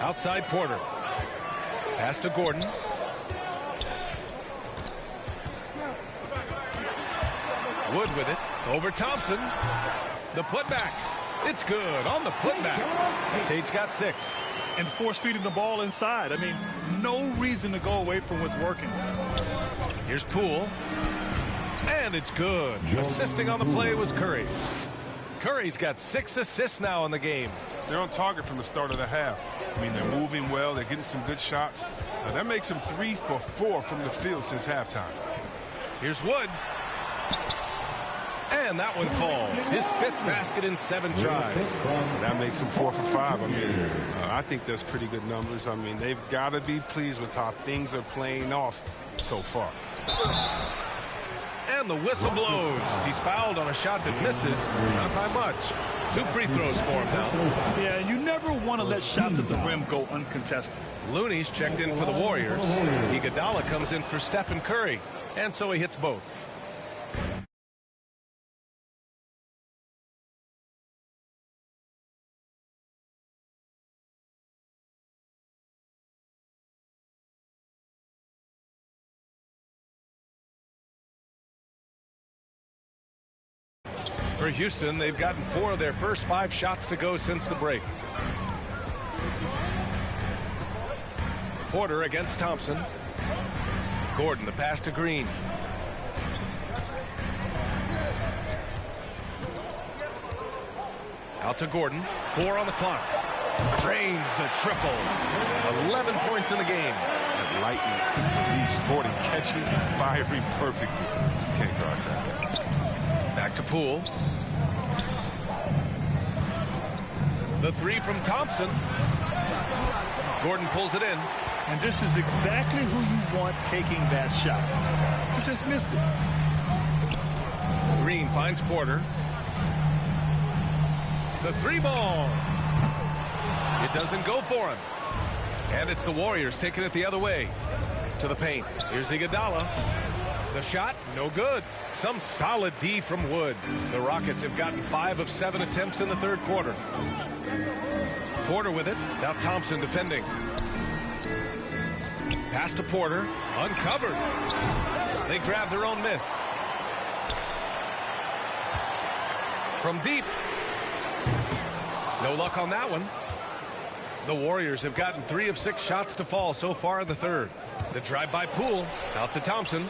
Outside Porter. Pass to Gordon. Wood with it. Over Thompson. The putback. It's good on the putback. Tate's got 6. And force feeding the ball inside. I mean, no reason to go away from what's working. Here's Poole. And it's good. Assisting on the play was Curry. Curry's got 6 assists now in the game. They're on target from the start of the half. I mean, they're moving well. They're getting some good shots. That makes them 3 for 4 from the field since halftime. Here's Wood. And that one falls. His 5th basket in 7 drives. That makes him 4 for 5. I mean, I think that's pretty good numbers. I mean, they've got to be pleased with how things are playing off so far. And the whistle blows. He's fouled on a shot that misses. Not by much. 2 free throws for him now. Yeah, you never want to let shots at the rim go uncontested. Looney's checked in for the Warriors. Iguodala comes in for Stephen Curry. And so he hits both. For Houston, they've gotten 4 of their first 5 shots to go since the break. Porter against Thompson. Gordon, the pass to Green. Out to Gordon. 4 on the clock. Drains the triple. 11 points in the game. That lightning, scored and catching, firing perfectly. Can't guard that. Back to Poole. The 3 from Thompson. Gordon pulls it in. And this is exactly who you want taking that shot. You just missed it. Green finds Porter. The 3 ball. It doesn't go for him. And it's the Warriors taking it the other way. To the paint. Here's Iguodala. The shot, no good. Some solid D from Wood. The Rockets have gotten 5 of 7 attempts in the 3rd quarter. Porter with it. Now Thompson defending. Pass to Porter. Uncovered. They grab their own miss. From deep. No luck on that one. The Warriors have gotten 3 of 6 shots to fall so far in the 3rd. The drive by Poole. Out to Thompson.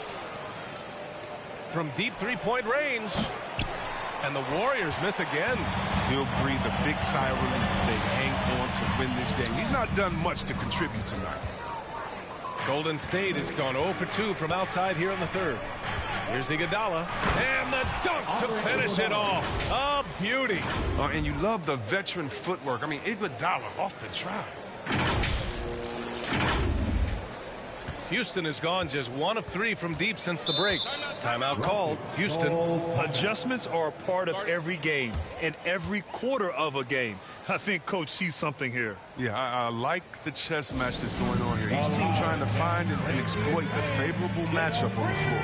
From deep 3-point range. And the Warriors miss again. He'll breathe a big sigh of relief if they hang on to win this game. He's not done much to contribute tonight. Golden State has gone 0 for 2 from outside here in the third. Here's Iguodala, and the dunk to finish it off. A beauty. And you love the veteran footwork. I mean, Iguodala off the drive. Houston has gone just 1 of 3 from deep since the break. Timeout called. Houston. Adjustments are a part of every game and every quarter of a game. I think Coach sees something here. Yeah, I like the chess match that's going on here. Each team trying to find and exploit the favorable matchup on the floor.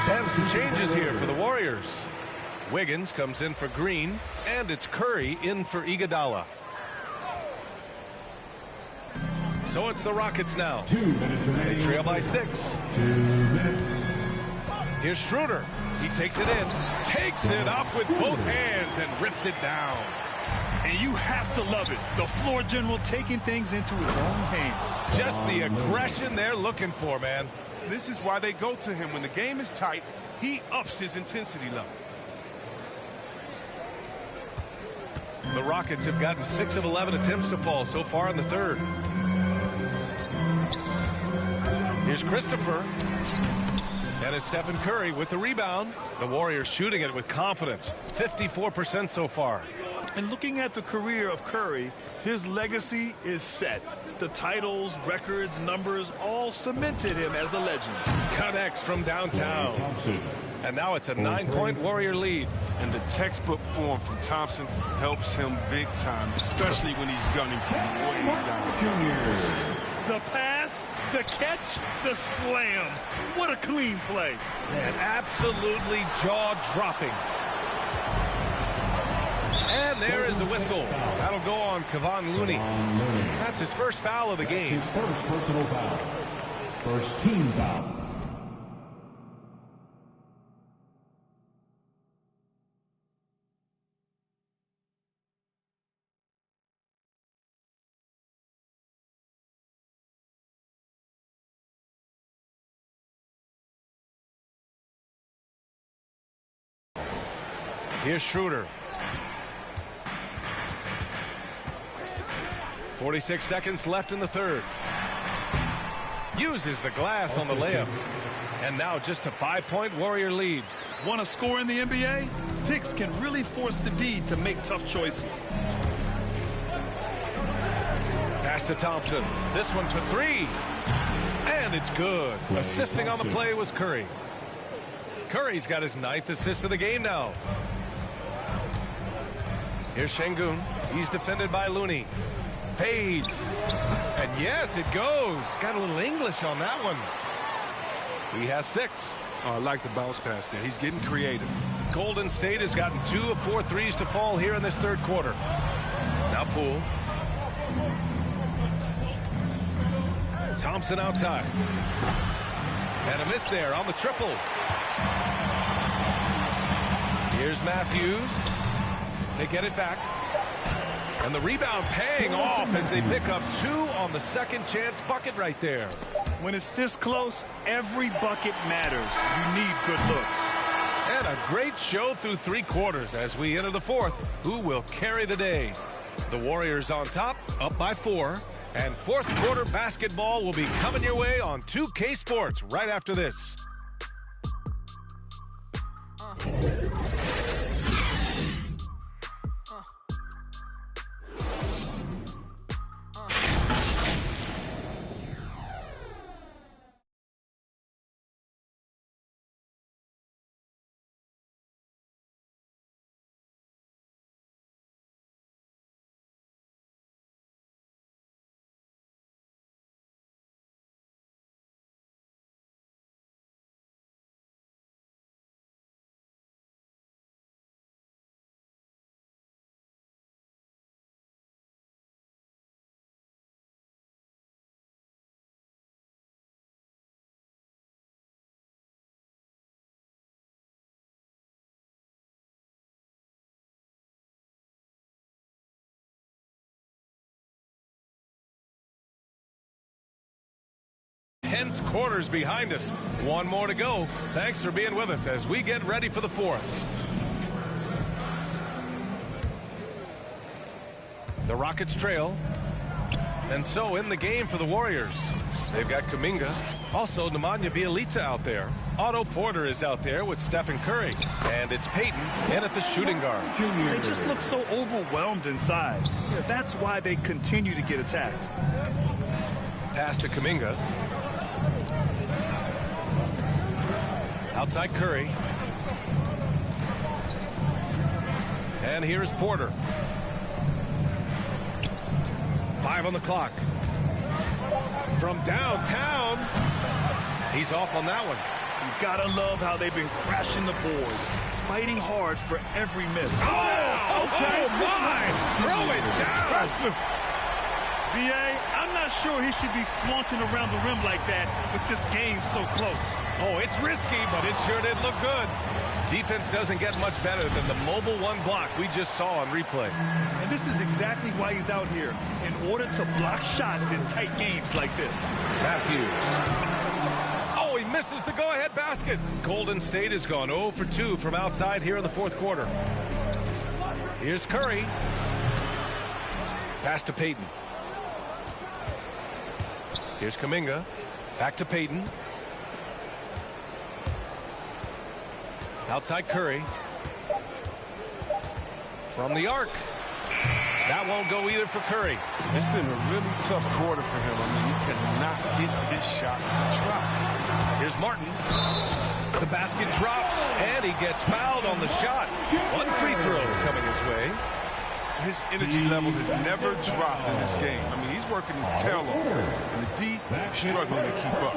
Some changes here for the Warriors. Wiggins comes in for Green, and it's Curry in for Iguodala. So it's the Rockets now. 2 minutes remaining. They trail by 6. 2 minutes. Here's Schroeder. He takes it in, takes it up with both hands, and rips it down. And you have to love it. The floor general taking things into his own hands. Just the aggression they're looking for, man. This is why they go to him. When the game is tight, he ups his intensity level. The Rockets have gotten 6 of 11 attempts to fall so far in the third. Here's Christopher. And it's Stephen Curry with the rebound. The Warriors shooting it with confidence. 54% so far. And looking at the career of Curry, his legacy is set. The titles, records, numbers all cemented him as a legend. Connects from downtown. And now it's a 9-point Warrior lead. And the textbook form from Thompson helps him big time, especially when he's gunning from way down. The pass, the catch, the slam. What a clean play. Man, absolutely jaw-dropping. And there is the whistle. That'll go on Kevon Looney. That's his first foul of the game. His first personal foul. First team foul. Here's Schroeder. 46 seconds left in the third. Uses the glass on the layup. And now just a 5-point Warrior lead. Want to score in the NBA? Picks can really force the D to make tough choices. Pass to Thompson. This one for 3. And it's good. Assisting on the play was Curry. Curry's got his 9th assist of the game now. Here's Şengün. He's defended by Looney. Fades. And yes, it goes. Got a little English on that one. He has 6. Oh, I like the bounce pass there. He's getting creative. Golden State has gotten 2 of 4 threes to fall here in this third quarter. Now Poole. Thompson outside. And a miss there on the triple. Here's Matthews. They get it back. And the rebound paying off as they pick up 2 on the second chance bucket right there. When it's this close, every bucket matters. You need good looks. And a great show through 3 quarters as we enter the fourth. Who will carry the day? The Warriors on top, up by 4. And fourth quarter basketball will be coming your way on 2K Sports right after this. tense quarters behind us. One more to go. Thanks for being with us as we get ready for the fourth. The Rockets trail. And so in the game for the Warriors, they've got Kuminga, also Nemanja Bjelica out there. Otto Porter is out there with Stephen Curry. And it's Payton in at the shooting guard. They just look so overwhelmed inside. Yeah, that's why they continue to get attacked. Pass to Kuminga. Outside Curry. And here's Porter. 5 on the clock. From downtown. He's off on that one. You gotta love how they've been crashing the boards, fighting hard for every miss. Oh, okay. Oh my! Throw it down. Impressive. B.A., I'm not sure he should be flaunting around the rim like that with this game so close. Oh, it's risky, but it sure did look good. Defense doesn't get much better than the mobile one block we just saw on replay. And this is exactly why he's out here, in order to block shots in tight games like this. Matthews. Oh, he misses the go-ahead basket. Golden State has gone 0 for 2 from outside here in the fourth quarter. Here's Curry. Pass to Payton. Here's Kuminga. Back to Payton. Outside Curry. From the arc. That won't go either for Curry. It's been a really tough quarter for him. I mean, he cannot get his shots to try. Here's Martin. The basket drops, and he gets fouled on the shot. One free throw coming his way. His energy level has never dropped in this game. I mean, he's working his tail off. And the D struggling to keep up.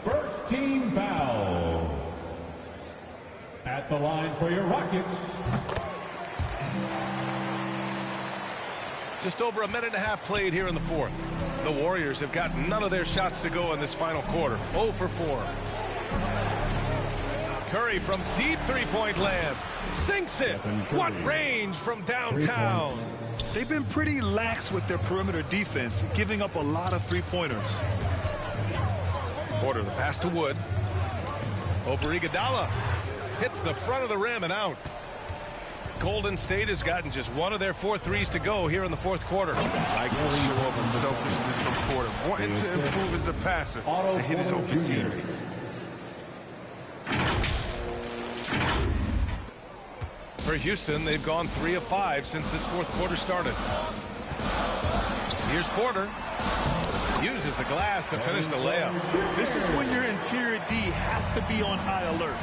First team foul. At the line for your Rockets. Just over a minute and a half played here in the fourth. The Warriors have got none of their shots to go in this final quarter. 0 for 4. Curry from deep three-point land. Sinks it. What range from downtown. They've been pretty lax with their perimeter defense, giving up a lot of three-pointers. Porter, the pass to Wood. Over Iguodala. Hits the front of the rim and out. Golden State has gotten just one of their 4 threes to go here in the fourth quarter. Like to show up on selfishness from Porter, wanting to improve as a passer and hit his open teammates. For Houston, they've gone 3 of 5 since this fourth quarter started. Here's Porter. Uses the glass to finish the layup. This is when your interior D has to be on high alert.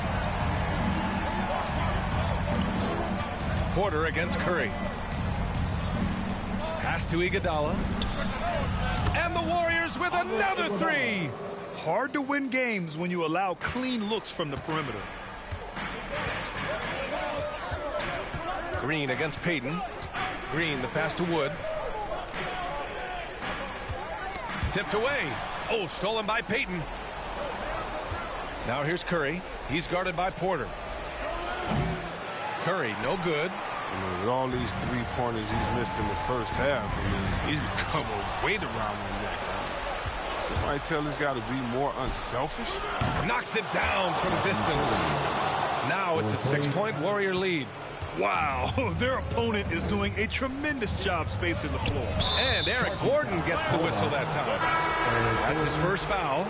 Porter against Curry. Pass to Iguodala. And the Warriors with another 3. Hard to win games when you allow clean looks from the perimeter. Green against Payton. Green, the pass to Wood. Tipped away. Oh, stolen by Payton. Now here's Curry. He's guarded by Porter. Curry, no good. With all these three-pointers he's missed in the first half, I mean, he's become a weight around the neck. Somebody tell this guy to be more unselfish. Knocks it down from distance. Now it's a 6-point Warrior lead. Wow, their opponent is doing a tremendous job spacing the floor. And Eric Gordon gets the whistle that time. That's his first foul.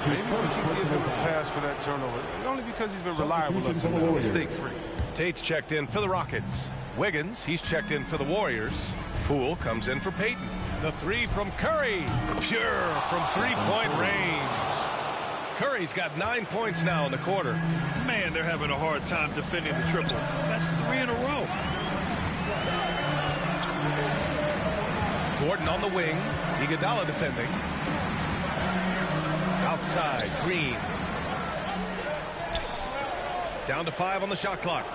Maybe we should give him a pass for that turnover. Only because he's been reliable up to now, mistake-free. Tate's checked in for the Rockets. Wiggins, he's checked in for the Warriors. Poole comes in for Payton. The 3 from Curry. Pure from three-point range. Curry's got 9 points now in the quarter. Man, they're having a hard time defending the triple. That's 3 in a row. Gordon on the wing. Iguodala defending. Outside, Green. Down to 5 on the shot clock.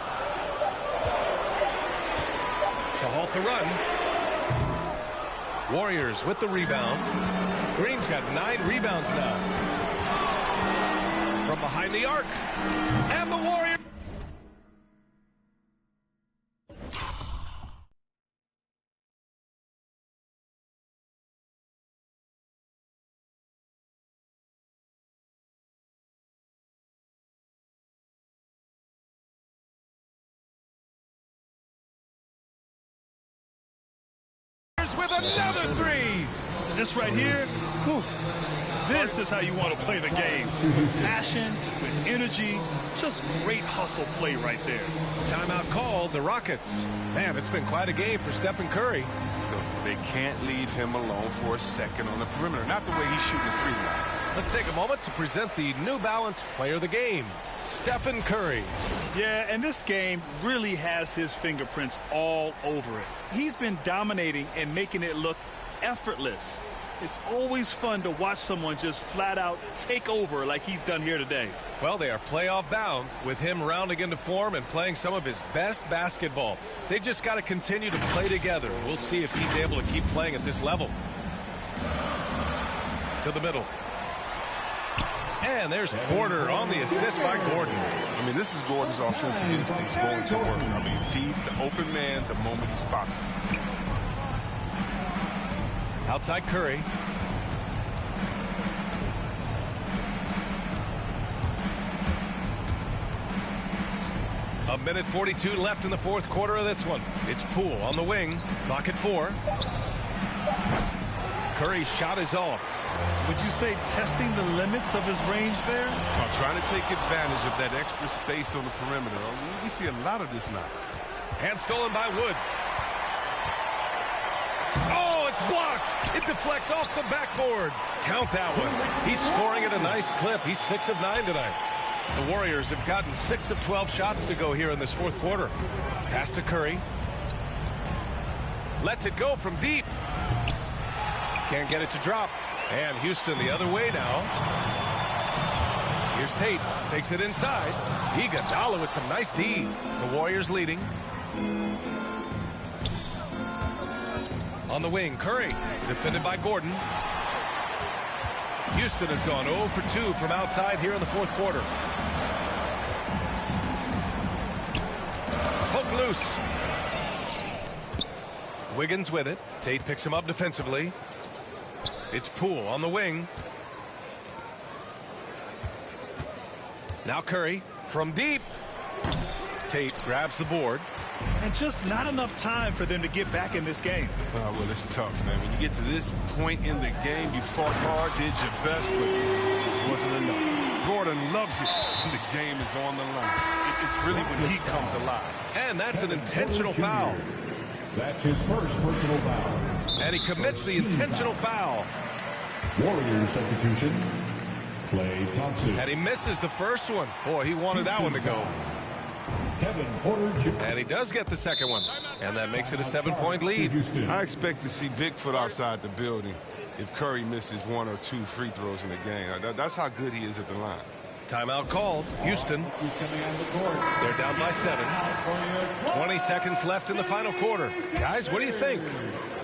To halt the run. Warriors with the rebound. Green's got 9 rebounds now. From behind the arc. And the Warriors. Warriors with another three. This right here, whew, this is how you want to play the game. Passion, with energy, just great hustle play right there. Timeout called, the Rockets. Man, it's been quite a game for Stephen Curry. They can't leave him alone for a second on the perimeter. Not the way he's shooting the three line. Let's take a moment to present the New Balance Player of the Game, Stephen Curry. Yeah, and this game really has his fingerprints all over it. He's been dominating and making it look effortless. It's always fun to watch someone just flat out take over like he's done here today. Well, they are playoff bound with him rounding into form and playing some of his best basketball. They just got to continue to play together. We'll see if he's able to keep playing at this level. To the middle. And there's Porter on the assist by Gordon. I mean, this is Gordon's offensive instincts going to work. I mean, he feeds the open man the moment he spots him. Outside Curry. A minute 42 left in the fourth quarter of this one. It's Poole on the wing. Clock at 4. Curry's shot is off. Would you say testing the limits of his range there? Trying to take advantage of that extra space on the perimeter. We see a lot of this now. And stolen by Wood. Oh, it's blocked. It deflects off the backboard. Count that one. He's scoring at a nice clip. He's 6 of 9 tonight. The Warriors have gotten 6 of 12 shots to go here in this fourth quarter. Pass to Curry. Lets it go from deep. Can't get it to drop. And Houston the other way now. Here's Tate. Takes it inside. Iguodala with some nice D. The Warriors leading. On the wing, Curry. Defended by Gordon. Houston has gone 0 for 2 from outside here in the fourth quarter. Poke loose. Wiggins with it. Tate picks him up defensively. It's Poole on the wing. Now Curry from deep. Tate grabs the board. And just not enough time for them to get back in this game. Well, it's tough, man. When you get to this point in the game, you fought hard, did your best, but it just wasn't enough. Gordon loves it when the game is on the line. It's really when he comes alive. And that's an intentional foul. That's his first personal foul. And he commits the intentional foul. Warriors substitution, Klay Thompson. And he misses the first one. Boy, he wanted that one to go. Kevin Porter Jr. And he does get the second one. And that makes it a 7-point lead. I expect to see Bigfoot outside the building if Curry misses 1 or 2 free throws in the game. That's how good he is at the line. Timeout called. Houston. They're down by 7. 20 seconds left in the final quarter. Guys, what do you think?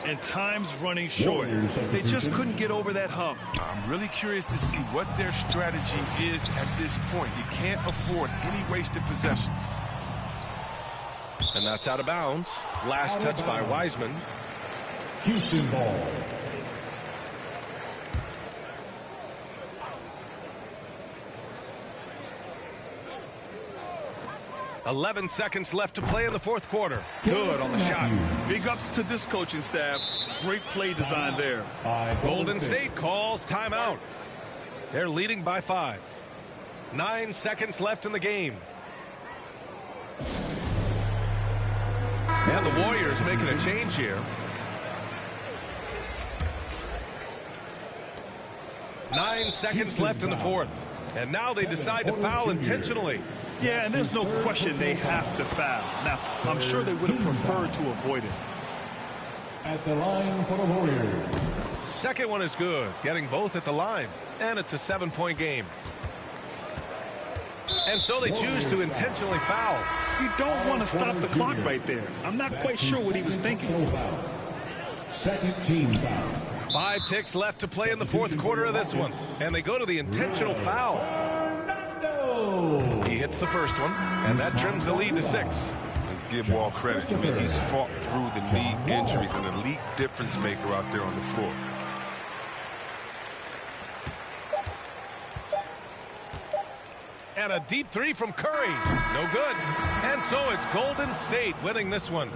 And time's running short. They just couldn't get over that hump. I'm really curious to see what their strategy is at this point. You can't afford any wasted possessions. And that's out of bounds. Last touch by Wiseman. Houston ball. .11 seconds left to play in the fourth quarter. Good on the shot. Big ups to this coaching staff. Great play design there. Golden State calls timeout. They're leading by 5. 9 seconds left in the game. And the Warriors making a change here. 9 seconds left in the fourth. And now they decide to foul intentionally. Yeah, and there's no question they have to foul. Now, I'm sure they would have preferred to avoid it. At the line for the Warriors. Second one is good, getting both at the line. And it's a 7-point game. And so they choose to intentionally foul. You don't want to stop the clock right there. I'm not quite sure what he was thinking. Second team foul. 5 ticks left to play in the fourth quarter of this one. And they go to the intentional foul. He hits the first one, and that trims the lead to 6. Give Wall credit. I mean, he's fought through the knee injuries, an elite difference maker out there on the floor. And a deep 3 from Curry. No good. And so it's Golden State winning this one.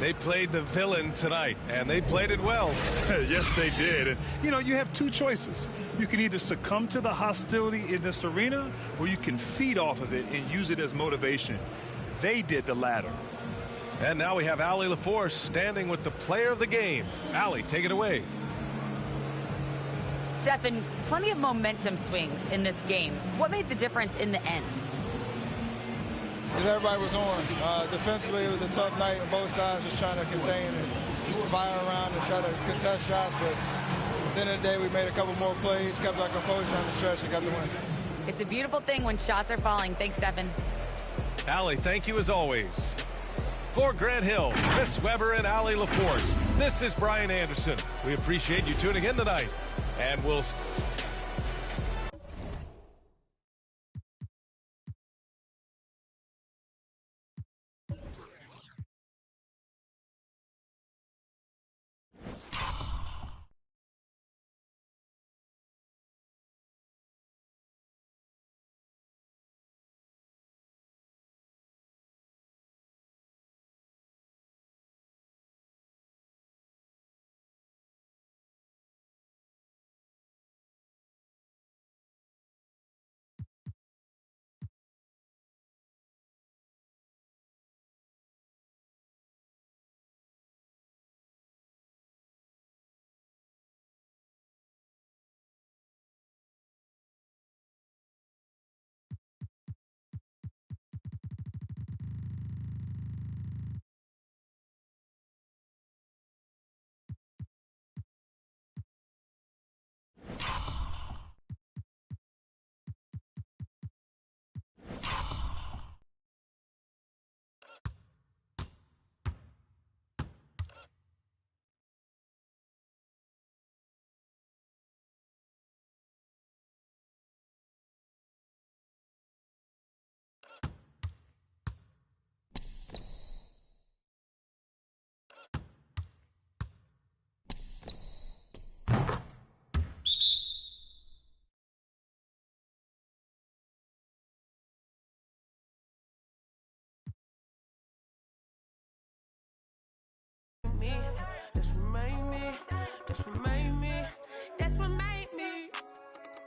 They played the villain tonight, and they played it well. Yes, they did. And, you know, you have two choices. You can either succumb to the hostility in this arena, or you can feed off of it and use it as motivation. They did the latter. And now we have Allie LaForce standing with the player of the game. Allie, take it away. Stephen, plenty of momentum swings in this game. What made the difference in the end? Because everybody was on. Defensively, it was a tough night on both sides, just trying to contain and fire around and try to contest shots. But at the end of the day, we made a couple more plays, kept our composure on the stretch, and got the win. It's a beautiful thing when shots are falling. Thanks, Stephen. Allie, thank you as always. For Grant Hill, Chris Webber, and Allie LaForce, this is Brian Anderson. We appreciate you tuning in tonight, and we'll... That's what made me. That's what made me. That's what made me.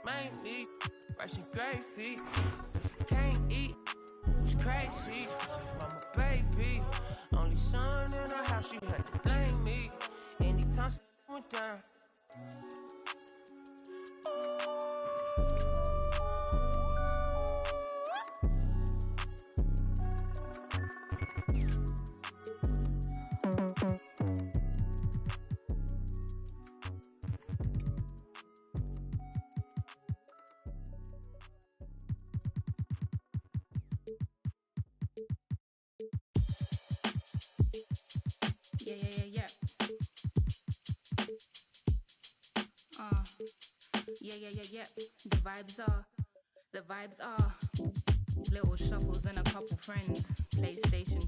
Made me. Russian gravy. If you can't eat, it's crazy. Mama baby, only son in her house, she had to blame me. Anytime she went down. Yeah. Yeah. The vibes are little shuffles and a couple friends. PlayStation,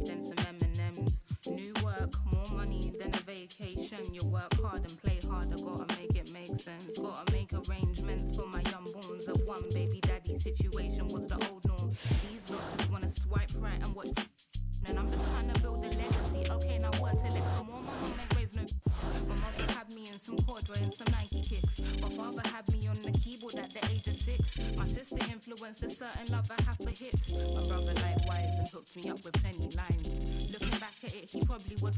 then some M&Ms. New work, more money than a vacation. You work hard and play harder, gotta make it make sense. Gotta make arrangements for my young bones. A one baby daddy situation was the old norm. These looks just wanna swipe right and watch. And I'm just trying to build a legacy. Okay, now what till it come on? My mom ain't raised no. My mother had me in some corduroy and some Nike kicks. My father had me on the keyboard at the age of 6. My sister influenced a certain love I have for hits. My brother likewise and hooked me up with plenty lines. Looking back at it, he probably was.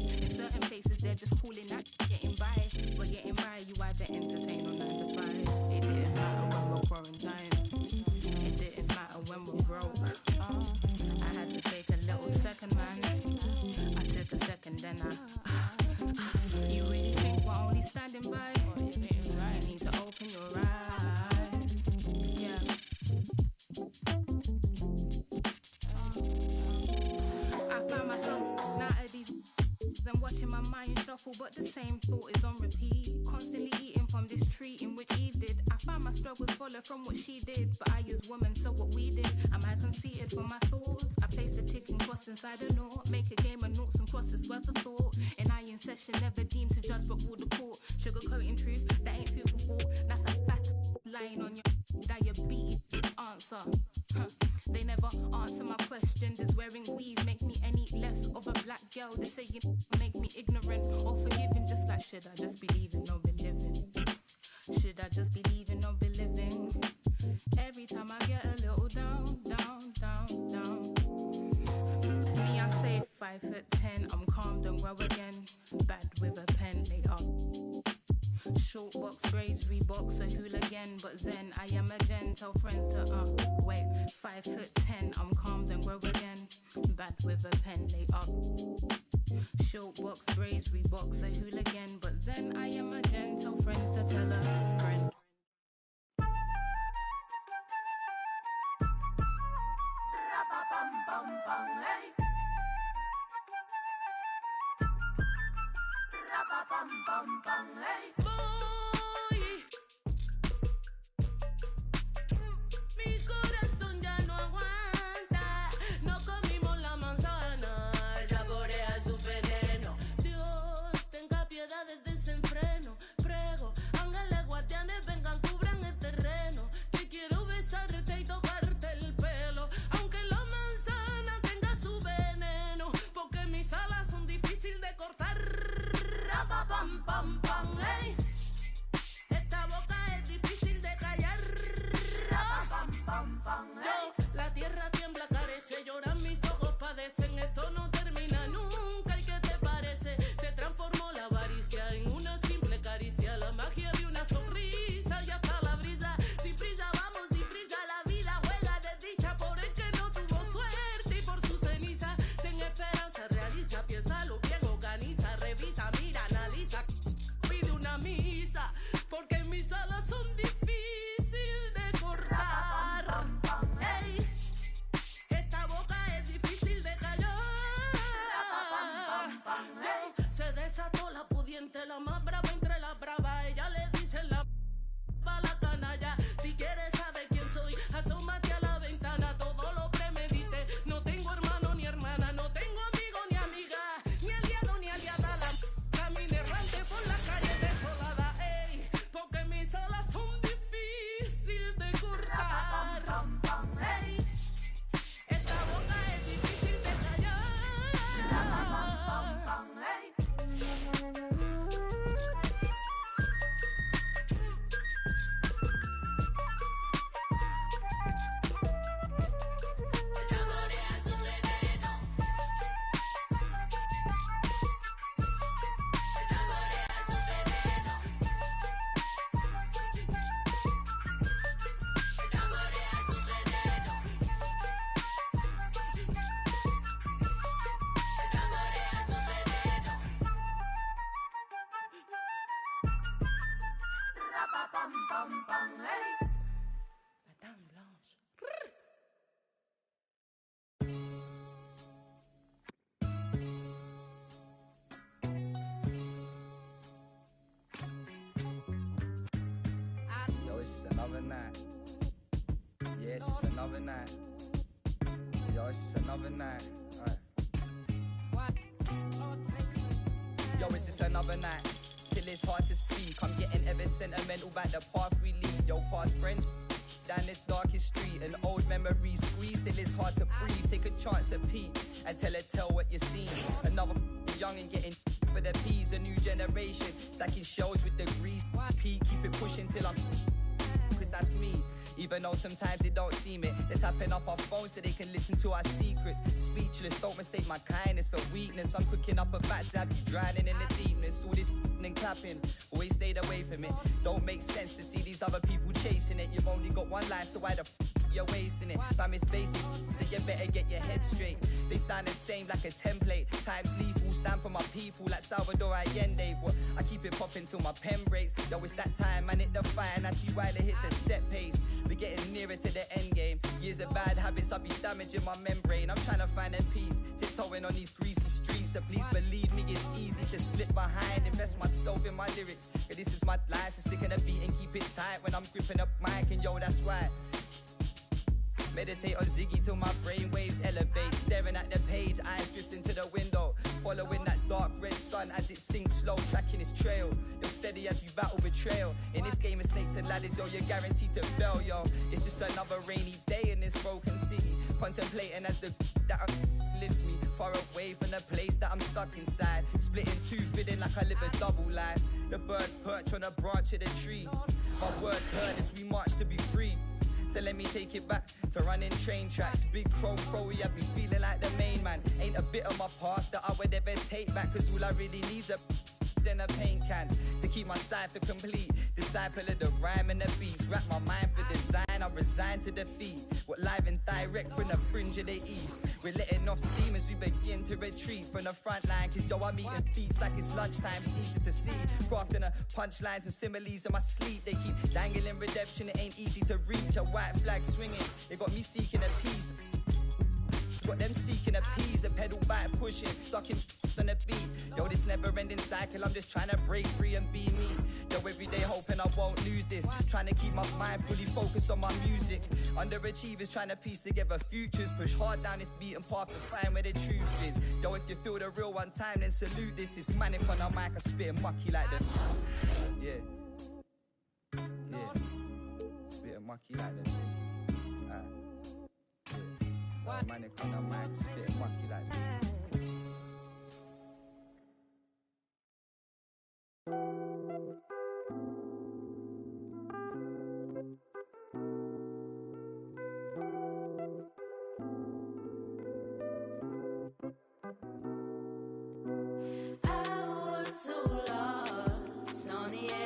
In certain places, they're just calling that getting by. But getting by, you either entertain or 9 to 5. It didn't matter when we're quarantined. It didn't matter when we're broke. I had to take a little second, man. I took a second, then you really think we're only standing by? You need to open your eyes. Yeah. I found myself out of these then watching my mind shuffle, but the same thought is on repeat. Constantly eating from this tree in which Eve did. I found my struggles follow from what she did, but I as woman, so what we did. Am I conceited for my thoughts? I placed a ticking cross inside a knot. Make a game of noughts and crosses worth a thought. An eye in session, never deemed to judge but rule the court. Sugarcoating truth, that ain't food for thought. That's a fat lying on your diabetes answer. They never answer my question. Does wearing weave make me any less of a black girl? They say you make me ignorant or forgiving. Just like, should I just be leaving or be living? Should I just be leaving or be living? Every time I get a little down, down, down, down. Me, I say 5'10", I'm calm, don't grow again. Bad with a pen, they are. Short box braids, Reeboks, a hooligan, but Zen, I am a gen. Tell friends to wait. 5'10", I'm calm, don't grow again. Bad with a pen, they up. Short box braids, Reeboks, a hooligan, but Zen, I am a gen. Tell friends to tell a friend. Mi corazón ya no aguanta, no comimos la manzana, saborea su veneno. Dios, tenga piedad del desenfreno. Prego, ángeles guardianes, vengan, cubran el terreno. Que quiero besarte y tocarte el pelo, aunque la manzana tenga su veneno, porque mis alas son difíciles de cortar. Pam, pam, pam, hey. Esta boca es difícil de callar. Yo, la tierra tiembla, carece, lloran mis ojos, padecen. Esto no termina nunca. ¿Y qué te parece? Se transformó la avaricia en una simple caricia, la magia de una sonrisa y hasta la brisa. Sin prisa vamos, sin prisa la vida juega de dicha por el que no tuvo suerte y por su ceniza. Ten esperanza, realiza, piénsalo bien, organiza, revisa, mira, analiza, pide una misa, porque mis alas son difíciles de cortar. Ey, esta boca es difícil de callar. Yo, se desató la pudiente, la más brava entre las bravas. Ella le dice la canalla. Si quieres saber quién soy, asómate a la ventana. Todo lo premedité. No tengo hermano ni hermana, no tengo amigo ni amiga, ni aliado ni aliada. La camine errante por la calle desolada. Ey, porque mis alas son difíciles de cortar. Ey, esta boca es difícil de callar. Yo, it's just another night. Yeah, it's just another night. Yo, it's just another night. Alright. Yo, it's just another night. Till it's hard to speak. I'm getting ever sentimental about the path we lead. Yo, past friends down this darkest street. An old memory squeeze till it's hard to breathe. Take a chance at peek and tell what you seen. Another young and getting for the peas. A new generation stacking shells with degrees. Peak, keep it pushing till I'm, cause that's me. Even though sometimes they don't seem it. They're tapping up our phones so they can listen to our secrets. Speechless, don't mistake my kindness for weakness. I'm cooking up a batch that be drowning in the deepness. All this and clapping, always stayed away from it. Don't make sense to see these other people chasing it. You've only got one life, so why the you're wasting it? Fam, it's basic, so you better get your head straight. They sound the same like a template. Times lethal, stand for my people like Salvador Allende. But I keep it popping till my pen breaks. Yo, it's that time, man, hit the fire and I see Wilder hit the set pace. We're getting nearer to the end game. Years of bad habits, I'll be damaging my membrane. I'm trying to find a peace, tiptoeing on these greasy streets. So please believe me, it's easy to slip behind. Invest myself in my lyrics. Yeah, this is my life, so stick in a beat and keep it tight when I'm gripping up mic. And yo, that's why. Meditate on Ziggy till my brain waves elevate. Staring at the page, eyes drifting to the window. Following that dark red sun as it sinks slow, tracking its trail. Yo, steady steady as we battle betrayal. In this game of snakes and ladders, yo, you're guaranteed to fail, yo. It's just another rainy day in this broken city. Contemplating as the that lifts me far away from the place that I'm stuck inside. Split in two, feeling like I live a double life. The birds perch on a branch of the tree. My words heard as we march to be free. So let me take it back to running train tracks. Big chrome Crowy, I be feeling like the main man. Ain't a bit of my past that I would ever take back, cause all I really need's a than a paint can to keep my cipher complete. Disciple of the rhyme and the beats. Wrap my mind for design, I resign to defeat. What live and direct from the fringe of the east. We're letting off steam as we begin to retreat from the front line. Cause yo, I'm eating beats like it's lunchtime. It's easy to see. Crafting the punchlines and similes in my sleep. They keep dangling redemption, it ain't easy to reach. A white flag swinging, it got me seeking a peace. Got them seeking a peas, a pedal bike pushing, stuck in on the beat. Yo, this never-ending cycle, I'm just trying to break free and be me. Yo, every day hoping I won't lose this. Trying to keep my mind fully focused on my music. Underachievers trying to piece together futures. Push hard down this beaten path to find where the truth is. Yo, if you feel the real one time, then salute this. It's manic on the mic, I spit mucky like the... Yeah. Spit mucky like the... Manic on the mic, spit mucky like that. I was so lost on the edge.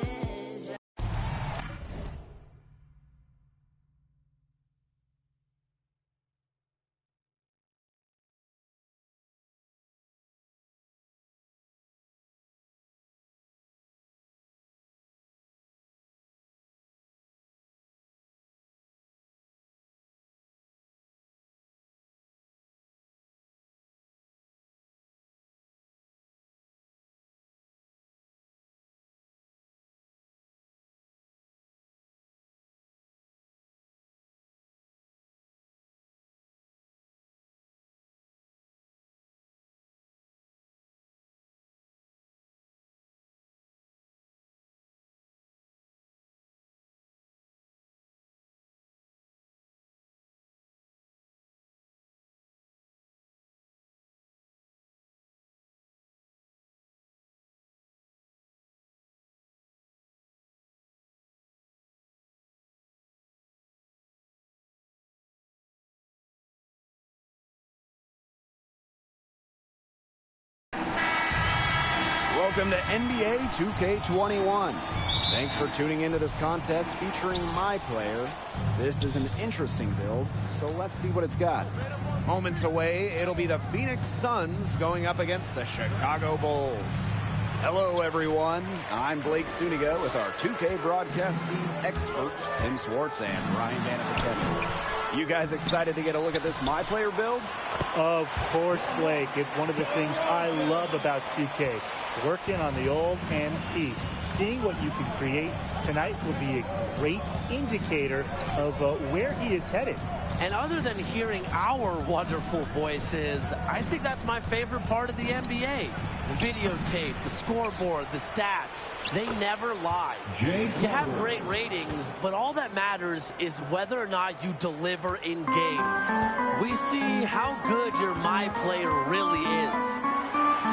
Welcome to NBA 2K21. Thanks for tuning into this contest featuring my player. This is an interesting build, so let's see what it's got. Moments away, it'll be the Phoenix Suns going up against the Chicago Bulls. Hello, everyone. I'm Blake Suniga with our 2K broadcast team experts, Tim Swartz and Ryan Vanafetetti. You guys excited to get a look at this My Player build? Of course, Blake. It's one of the things I love about 2K. Working on the old MP. Seeing what you can create tonight will be a great indicator of where he is headed. And other than hearing our wonderful voices, I think that's my favorite part of the NBA. The videotape, the scoreboard, the stats, they never lie. You have great ratings, but all that matters is whether or not you deliver in games. We see how good your My Player really is.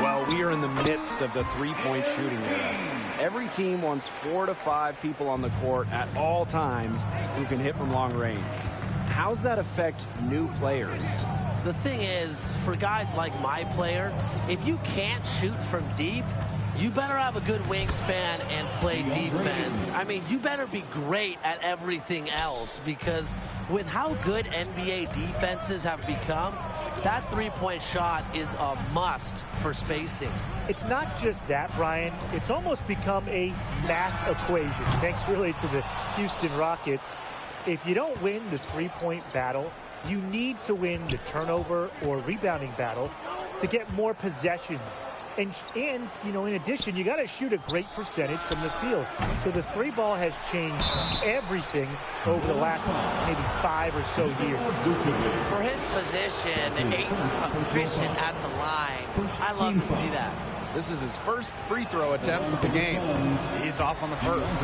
Well, we are in the midst of the three-point shooting era. Every team wants 4 to 5 people on the court at all times who can hit from long range. How's that affect new players? The thing is, for guys like My Player, if you can't shoot from deep, you better have a good wingspan and play defense. I mean, you better be great at everything else, because with how good NBA defenses have become, that three-point shot is a must for spacing. It's not just that, Brian. It's almost become a math equation, thanks really to the Houston Rockets. If you don't win the three-point battle, you need to win the turnover or rebounding battle to get more possessions. And you know, in addition, you got to shoot a great percentage from the field. So the three ball has changed everything over the last maybe 5 or so years. For his position, Ayton's efficient at the line. I love to see that. This is his first free throw attempts of the game. He's off on the first.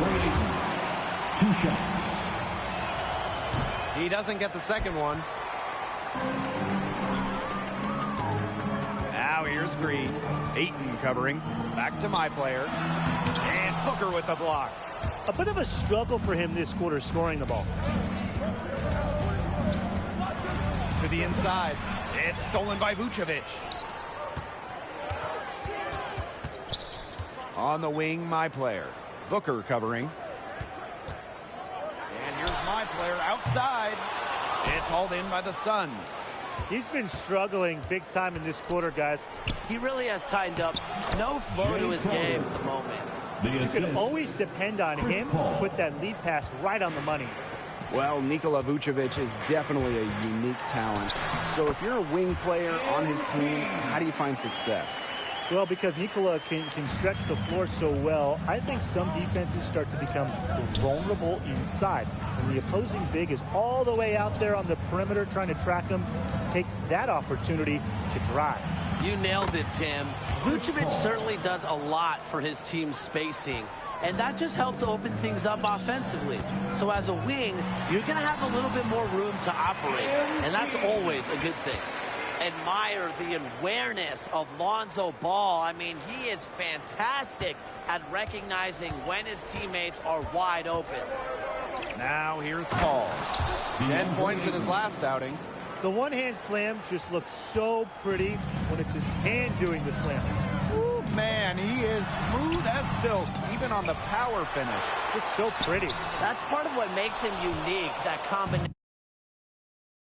2 shots. He doesn't get the second one. Now here's Green. Ayton covering. Back to my player. And Booker with the block. A bit of a struggle for him this quarter scoring the ball. To the inside. It's stolen by Vucevic. On the wing, my player. Booker covering. And here's my player outside. It's hauled in by the Suns. He's been struggling big time in this quarter, guys. He really has tightened up. No flow to his game at the moment. You can always depend on him to put that lead pass right on the money. Well, Nikola Vucevic is definitely a unique talent. So if you're a wing player on his team, how do you find success? Well, because Nikola can stretch the floor so well, I think some defenses start to become vulnerable inside. When the opposing big is all the way out there on the perimeter trying to track him, take that opportunity to drive. You nailed it, Tim. Vucevic certainly does a lot for his team's spacing, and that just helps open things up offensively. So as a wing, you're going to have a little bit more room to operate, and that's always a good thing. Admire the awareness of Lonzo Ball. I mean, he is fantastic at recognizing when his teammates are wide open. Now here's Paul. 10 points in his last outing. The one-hand slam just looks so pretty when it's his hand doing the slamming. Ooh, man, he is smooth as silk, even on the power finish. Just so pretty. That's part of what makes him unique, that combination.